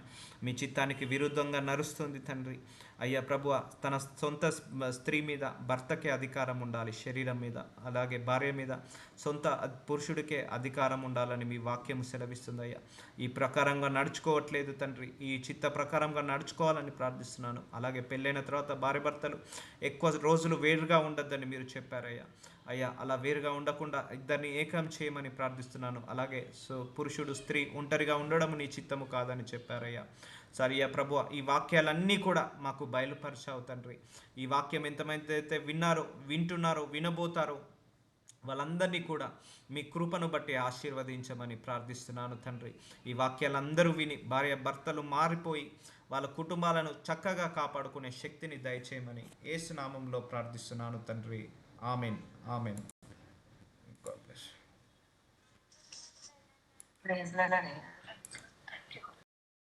Speaker 1: మీ చిత్తానికి విరుద్ధంగా నడుస్తుంది తండ్రి. అయ్యా ప్రభువ, తన సొంత స్త్రీ మీద భర్తకే అధికారం ఉండాలి, శరీరం మీద, అలాగే భార్య మీద సొంత పురుషుడికే అధికారం ఉండాలని మీ వాక్యం సెలవిస్తుంది అయ్యా. ఈ ప్రకారంగా నడుచుకోవట్లేదు తండ్రి, ఈ చిత్త ప్రకారంగా నడుచుకోవాలని ప్రార్థిస్తున్నాను. అలాగే పెళ్ళైన తర్వాత భార్య భర్తలు ఎక్కువ రోజులు వేరుగా ఉండొద్దని మీరు చెప్పారయ్యా. అయ్యా, అలా వేరుగా ఉండకుండా ఇద్దరిని ఏకం చేయమని ప్రార్థిస్తున్నాను. అలాగే సో పురుషుడు స్త్రీ ఒంటరిగా ఉండడం నీ చిత్తము కాదని చెప్పారయ్యా. సరియా ప్రభు, ఈ వాక్యాలన్నీ కూడా మాకు బయలుపరిచావు తండ్రి. ఈ వాక్యం ఎంతమంది అయితే వింటున్నారో వినబోతారో వాళ్ళందరినీ కూడా మీ కృపను బట్టి ఆశీర్వదించమని ప్రార్థిస్తున్నాను తండ్రి. ఈ వాక్యాలందరూ విని భార్య భర్తలు మారిపోయి వాళ్ళ కుటుంబాలను చక్కగా కాపాడుకునే శక్తిని దయచేయమని యేసు నామంలో ప్రార్థిస్తున్నాను తండ్రి. Amen, amen. God bless.